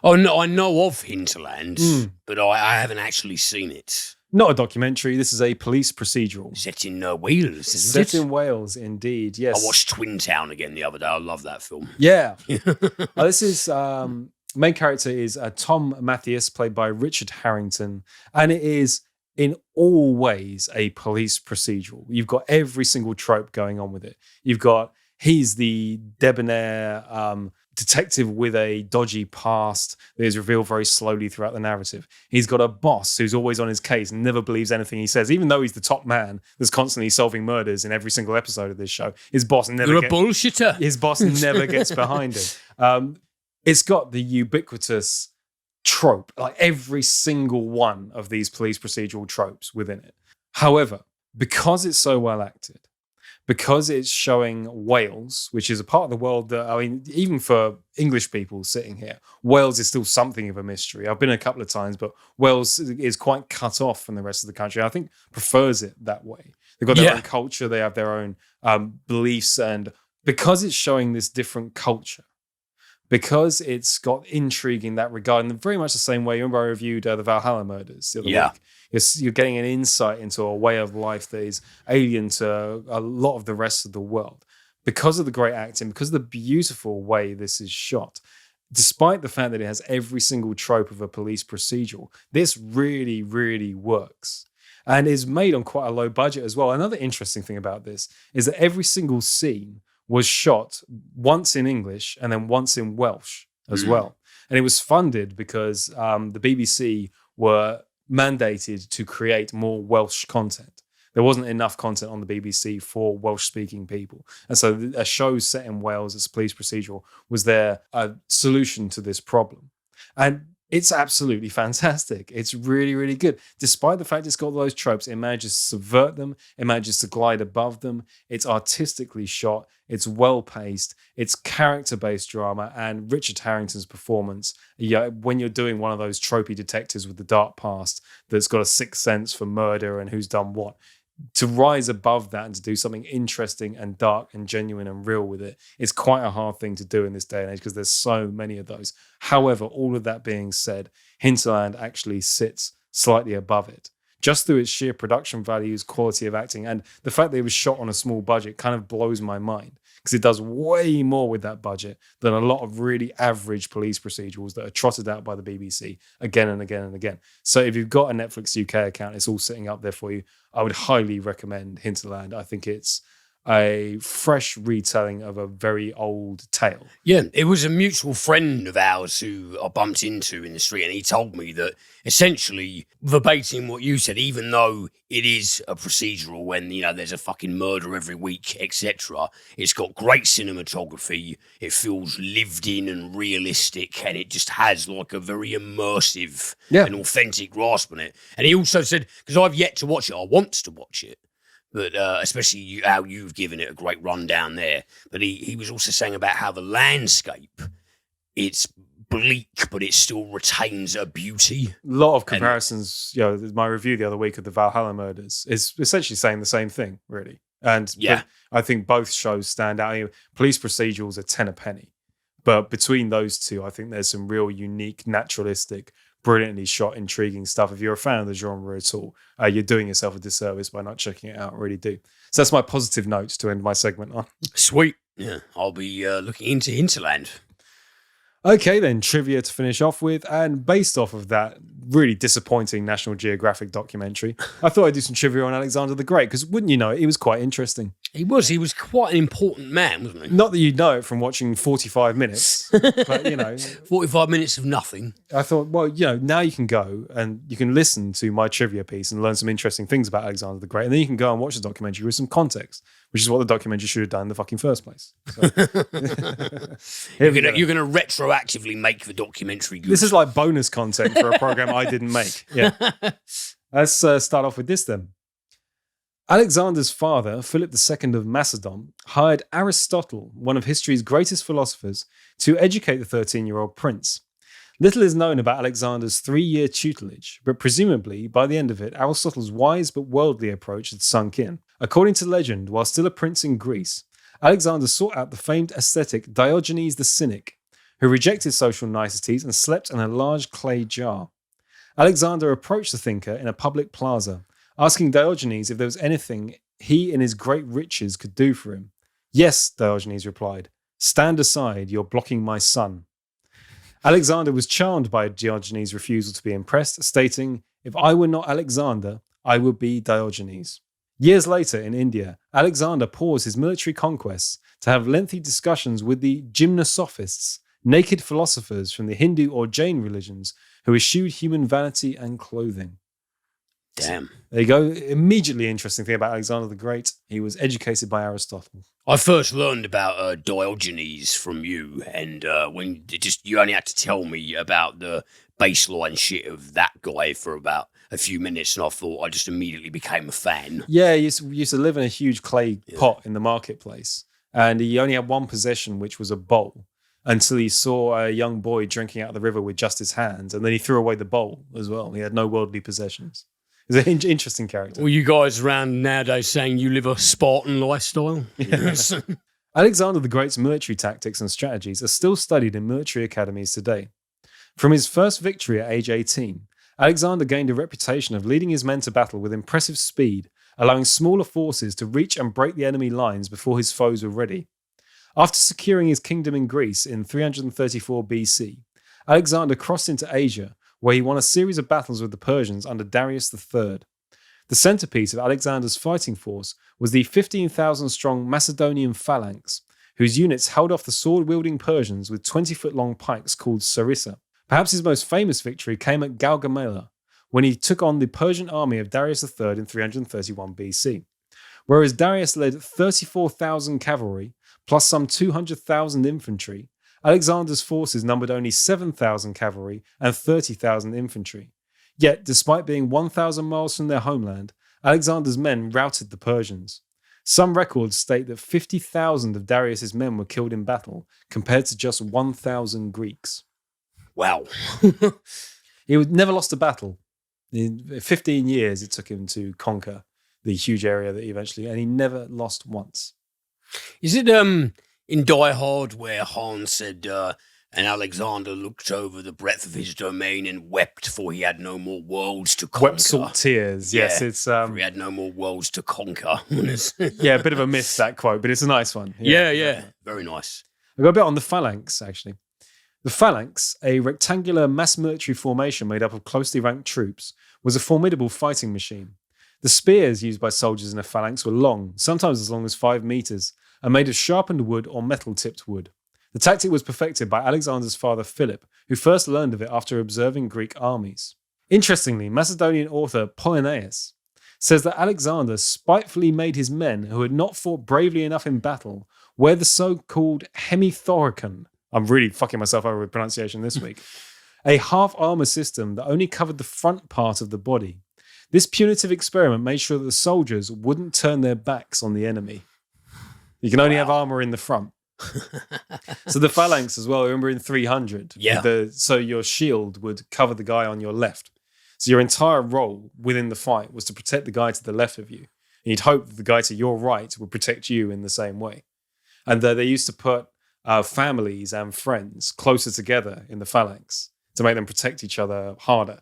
Oh, no, I know of Hinterland, but I haven't actually seen it. Not a documentary. This is a police procedural. Set in Wales, isn't it? Set in Wales, indeed, yes. I watched Twin Town again the other day. I love that film. Yeah. This is... main character is Tom Mathias, played by Richard Harrington, and it is in all ways a police procedural. You've got every single trope going on with it. You've got he's the debonair detective with a dodgy past that is revealed very slowly throughout the narrative. He's got a boss who's always on his case and never believes anything he says, even though he's the top man that's constantly solving murders in every single episode of this show. His boss never You're a bullshitter. His boss never gets behind him. It's got the ubiquitous trope, like every single one of these police procedural tropes within it. However, because it's so well acted, because it's showing Wales, which is a part of the world that, I mean, even for English people sitting here, Wales is still something of a mystery. I've been a couple of times, but Wales is quite cut off from the rest of the country. I think prefers it that way. They've got their own culture. They have their own beliefs. And because it's showing this different culture, because it's got intrigue in that regard, and very much the same way, remember I reviewed the Valhalla murders the other week? You're getting an insight into a way of life that is alien to a lot of the rest of the world. Because of the great acting, because of the beautiful way this is shot, despite the fact that it has every single trope of a police procedural, this really, really works. And is made on quite a low budget as well. Another interesting thing about this is that every single scene was shot once in English and then once in Welsh as well. And it was funded because the BBC were mandated to create more Welsh content. There wasn't enough content on the BBC for Welsh-speaking people. And so a show set in Wales as a police procedural was their solution to this problem. And it's absolutely fantastic. It's really, really good. Despite the fact it's got those tropes, it manages to subvert them. It manages to glide above them. It's artistically shot. It's well-paced. It's character-based drama. And Richard Harrington's performance, when you're doing one of those tropey detectives with the dark past that's got a sixth sense for murder and who's done what, to rise above that and to do something interesting and dark and genuine and real with it is quite a hard thing to do in this day and age because there's so many of those. However, all of that being said, Hinterland actually sits slightly above it. Just through its sheer production values, quality of acting, and the fact that it was shot on a small budget kind of blows my mind because it does way more with that budget than a lot of really average police procedurals that are trotted out by the BBC again and again and again. So if you've got a Netflix UK account, it's all sitting up there for you. I would highly recommend Hinterland. I think it's a fresh retelling of a very old tale. Yeah, it was a mutual friend of ours who I bumped into in the street, and he told me that essentially, verbatim what you said, even though it is a procedural when, there's a fucking murder every week, etc., it's got great cinematography, it feels lived in and realistic, and it just has like a very immersive and authentic grasp on it. And he also said, because I've yet to watch it, I want to watch it, but especially how you've given it a great rundown there. But he was also saying about how the landscape, it's bleak, but it still retains a beauty. A lot of comparisons, my review the other week of the Valhalla murders is essentially saying the same thing, really. And I think both shows stand out. Police procedurals are 10 a penny. But between those two, I think there's some real unique, naturalistic, brilliantly shot, intriguing stuff. If you're a fan of the genre at all, you're doing yourself a disservice by not checking it out. I really do. So that's my positive notes to end my segment on. Sweet. Yeah, I'll be looking into Hinterland. Okay, then, trivia to finish off with. And based off of that really disappointing National Geographic documentary, I thought I'd do some trivia on Alexander the Great, because wouldn't you know it, he was quite interesting. He was quite an important man, wasn't he? Not that you'd know it from watching 45 minutes, but, 45 minutes of nothing. I thought, well, now you can go and you can listen to my trivia piece and learn some interesting things about Alexander the Great, and then you can go and watch the documentary with some context, which is what the documentary should have done in the fucking first place. So. You're going to retroactively make the documentary good. This is like bonus content for a program I didn't make. Yeah. Let's start off with this then. Alexander's father, Philip II of Macedon, hired Aristotle, one of history's greatest philosophers, to educate the 13-year-old prince. Little is known about Alexander's 3-year tutelage, but presumably, by the end of it, Aristotle's wise but worldly approach had sunk in. According to legend, while still a prince in Greece, Alexander sought out the famed ascetic Diogenes the Cynic, who rejected social niceties and slept in a large clay jar. Alexander approached the thinker in a public plaza, asking Diogenes if there was anything he in his great riches could do for him. "Yes," Diogenes replied. "Stand aside, you're blocking my sun." Alexander was charmed by Diogenes' refusal to be impressed, stating, "If I were not Alexander, I would be Diogenes." Years later in India, Alexander paused his military conquests to have lengthy discussions with the gymnosophists, naked philosophers from the Hindu or Jain religions who eschewed human vanity and clothing. Damn. There you go. Immediately interesting thing about Alexander the Great. He was educated by Aristotle. I first learned about Diogenes from you, and when you only had to tell me about the baseline shit of that guy for about a few minutes, and I thought I just immediately became a fan. Yeah, he used to live in a huge clay pot in the marketplace, and he only had one possession, which was a bowl, until he saw a young boy drinking out of the river with just his hands, and then he threw away the bowl as well. He had no worldly possessions. He's an interesting character. Well, you guys around nowadays saying you live a Spartan lifestyle? Yes. Alexander the Great's military tactics and strategies are still studied in military academies today. From his first victory at age 18, Alexander gained a reputation of leading his men to battle with impressive speed, allowing smaller forces to reach and break the enemy lines before his foes were ready. After securing his kingdom in Greece in 334 BC, Alexander crossed into Asia, where he won a series of battles with the Persians under Darius III. The centerpiece of Alexander's fighting force was the 15,000-strong Macedonian Phalanx, whose units held off the sword-wielding Persians with 20-foot-long pikes called sarissa. Perhaps his most famous victory came at Gaugamela, when he took on the Persian army of Darius III in 331 BC. Whereas Darius led 34,000 cavalry, plus some 200,000 infantry, Alexander's forces numbered only 7,000 cavalry and 30,000 infantry. Yet, despite being 1,000 miles from their homeland, Alexander's men routed the Persians. Some records state that 50,000 of Darius's men were killed in battle, compared to just 1,000 Greeks. Wow. He never lost a battle. In 15 years, it took him to conquer the huge area that and he never lost once. Is it in Die Hard where Han said, and Alexander looked over the breadth of his domain and wept, for he had no more worlds to conquer? Wept salt tears. Yes, it's for he had no more worlds to conquer. Yeah, a bit of a miss, that quote, but it's a nice one. Yeah. Very nice. I got a bit on the Phalanx, actually. The Phalanx, a rectangular mass military formation made up of closely ranked troops, was a formidable fighting machine. The spears used by soldiers in a phalanx were long, sometimes as long as 5 meters, and made of sharpened wood or metal-tipped wood. The tactic was perfected by Alexander's father Philip, who first learned of it after observing Greek armies. Interestingly, Macedonian author Polyneus says that Alexander spitefully made his men who had not fought bravely enough in battle wear the so-called hemithoricon. I'm really fucking myself over with pronunciation this week. A half-armor system that only covered the front part of the body. This punitive experiment made sure that the soldiers wouldn't turn their backs on the enemy. You can only have armor in the front. So the Phalanx as well, remember in 300? Yeah. So your shield would cover the guy on your left. So your entire role within the fight was to protect the guy to the left of you. And you'd hope that the guy to your right would protect you in the same way. And they used to put families and friends closer together in the Phalanx to make them protect each other harder.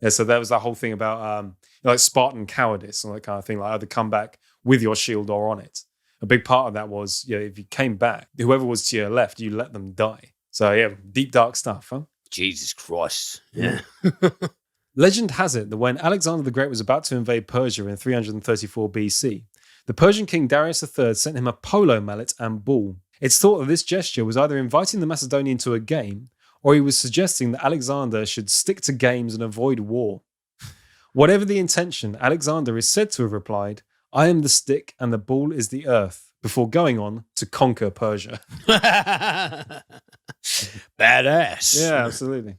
Yeah, so there was that whole thing about like Spartan cowardice and that kind of thing, like either come back with your shield or on it. A big part of that was, if you came back, whoever was to your left, you let them die. So yeah, deep, dark stuff, huh? Jesus Christ. Yeah. Legend has it that when Alexander the Great was about to invade Persia in 334 BC, the Persian king Darius III sent him a polo mallet and ball. It's thought that this gesture was either inviting the Macedonian to a game, or he was suggesting that Alexander should stick to games and avoid war. Whatever the intention, Alexander is said to have replied, "I am the stick and the ball is the earth," before going on to conquer Persia. Badass. Yeah, absolutely.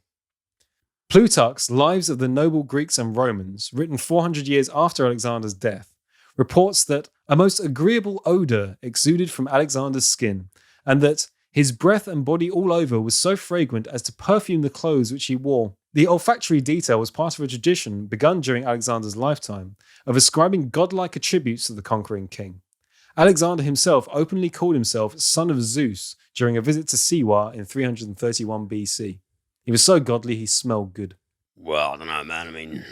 Plutarch's Lives of the Noble Greeks and Romans, written 400 years after Alexander's death, reports that a most agreeable odour exuded from Alexander's skin, and that his breath and body all over was so fragrant as to perfume the clothes which he wore. The olfactory detail was part of a tradition begun during Alexander's lifetime of ascribing godlike attributes to the conquering king. Alexander himself openly called himself son of Zeus during a visit to Siwa in 331 BC. He was so godly he smelled good. Well, I don't know, man. I mean,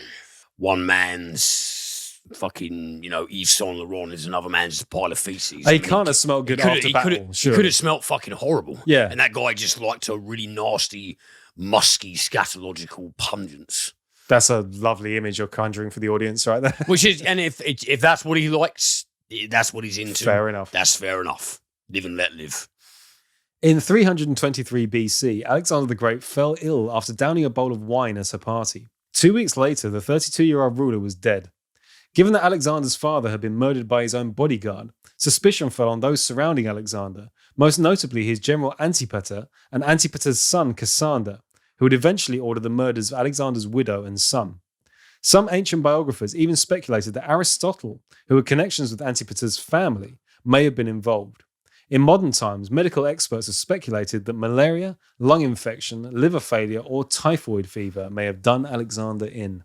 one man's fucking, Yves Saint Laurent is another man's pile of feces. He can't have smelled good after battle. He could have smelled fucking horrible. Yeah. And that guy just liked a really nasty, musky, scatological pungence. That's a lovely image you're conjuring for the audience right there. Which is, and if that's what he likes, that's what he's into. Fair enough. That's fair enough. Live and let live. In 323 BC, Alexander the Great fell ill after downing a bowl of wine at a party. 2 weeks later, the 32-year-old ruler was dead. Given that Alexander's father had been murdered by his own bodyguard, suspicion fell on those surrounding Alexander, most notably his general Antipater and Antipater's son Cassander, who would eventually order the murders of Alexander's widow and son. Some ancient biographers even speculated that Aristotle, who had connections with Antipater's family, may have been involved. In modern times, medical experts have speculated that malaria, lung infection, liver failure, or typhoid fever may have done Alexander in.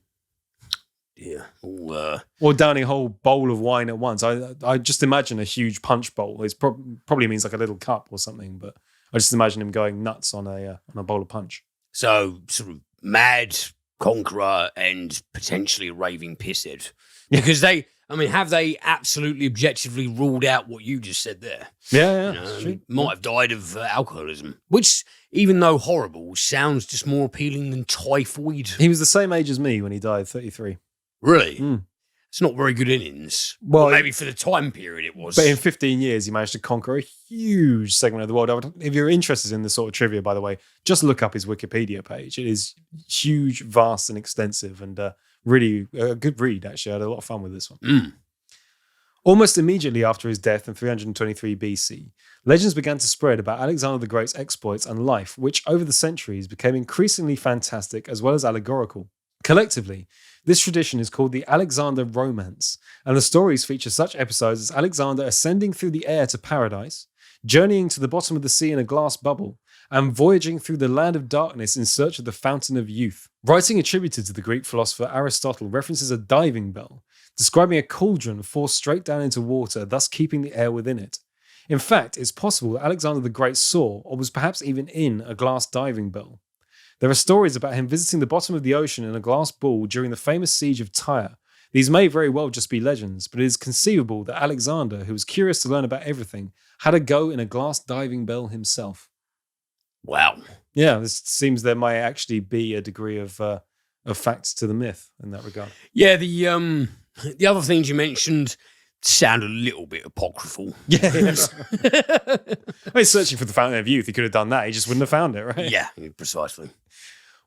Yeah. Or downing a whole bowl of wine at once. I just imagine a huge punch bowl. It probably means like a little cup or something, but I just imagine him going nuts on a bowl of punch. So, sort of mad conqueror and potentially a raving pisshead. Because have they absolutely objectively ruled out what you just said there? Yeah. He might have died of alcoholism, which, even though horrible, sounds just more appealing than typhoid. He was the same age as me when he died, 33. Really? Mm. It's not very good innings. Well, maybe for the time period it was. But in 15 years, he managed to conquer a huge segment of the world. If you're interested in this sort of trivia, by the way, just look up his Wikipedia page. It is huge, vast, and extensive, and really a good read, actually. I had a lot of fun with this one. Mm. Almost immediately after his death in 323 BC, legends began to spread about Alexander the Great's exploits and life, which over the centuries became increasingly fantastic as well as allegorical. Collectively, this tradition is called the Alexander Romance, and the stories feature such episodes as Alexander ascending through the air to paradise, journeying to the bottom of the sea in a glass bubble, and voyaging through the land of darkness in search of the fountain of youth. Writing attributed to the Greek philosopher Aristotle references a diving bell, describing a cauldron forced straight down into water, thus keeping the air within it. In fact, it's possible that Alexander the Great saw, or was perhaps even in, a glass diving bell. There are stories about him visiting the bottom of the ocean in a glass ball during the famous siege of Tyre. These may very well just be legends, but it is conceivable that Alexander, who was curious to learn about everything, had a go in a glass diving bell himself. Wow. Yeah, this seems there might actually be a degree of facts to the myth in that regard. Yeah, the other things you mentioned sound a little bit apocryphal. Yeah. He's searching for the fountain of youth. He could have done that. He just wouldn't have found it, right? Yeah, precisely.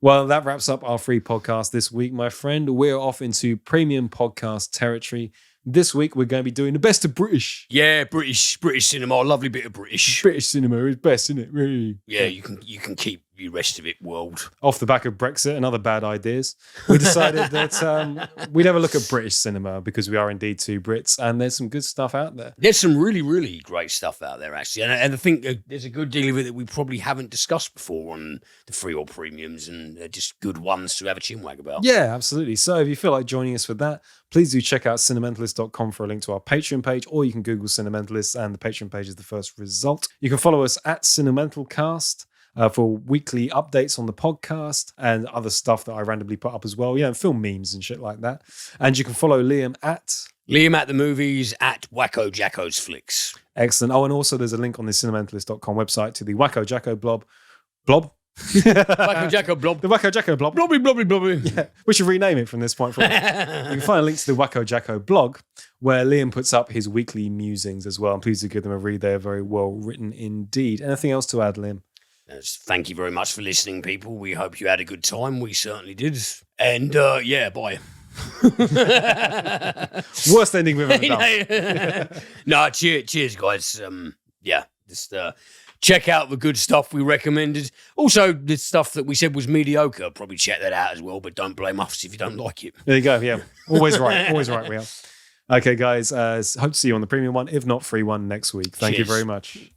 Well, that wraps up our free podcast this week, my friend. We're off into premium podcast territory. This week, we're going to be doing the best of British. Yeah, British cinema. A lovely bit of British. British cinema is best, isn't it? Really? Yeah, you can keep the rest of it world. Off the back of Brexit and other bad ideas, we decided that we'd have a look at British cinema because we are indeed two Brits, and there's some good stuff out there. There's some really, really great stuff out there, actually. And I think there's a good deal of it that we probably haven't discussed before on the free or premiums, and they're just good ones to have a chinwag about. Yeah, absolutely. So if you feel like joining us for that, please do check out cinementalist.com for a link to our Patreon page, or you can Google Cinementalist, and the Patreon page is the first result. You can follow us at Cinementalcast for weekly updates on the podcast and other stuff that I randomly put up as well. Yeah, film memes and shit like that. And you can follow Liam at the Movies at Wacko Jacko's Flicks. Excellent. Oh, and also there's a link on the cinementalist.com website to the Wacko Jacko blob. Wacko Jacko blob. The Wacko Jacko blob. Blobby, blobby, blobby. Yeah, we should rename it from this point forward. You can find a link to the Wacko Jacko blog where Liam puts up his weekly musings as well. And please do give them a read. They're very well written indeed. Anything else to add, Liam? Thank you very much for listening, people. We hope you had a good time. We certainly did. And yeah, bye. Worst ending we've ever done. No, cheers, guys. Just check out the good stuff we recommended. Also, the stuff that we said was mediocre. Probably check that out as well, but don't blame us if you don't like it. There you go. Yeah, always right. Always right. We are. Okay, guys. Hope to see you on the premium one, if not free one, next week. Thank you very much.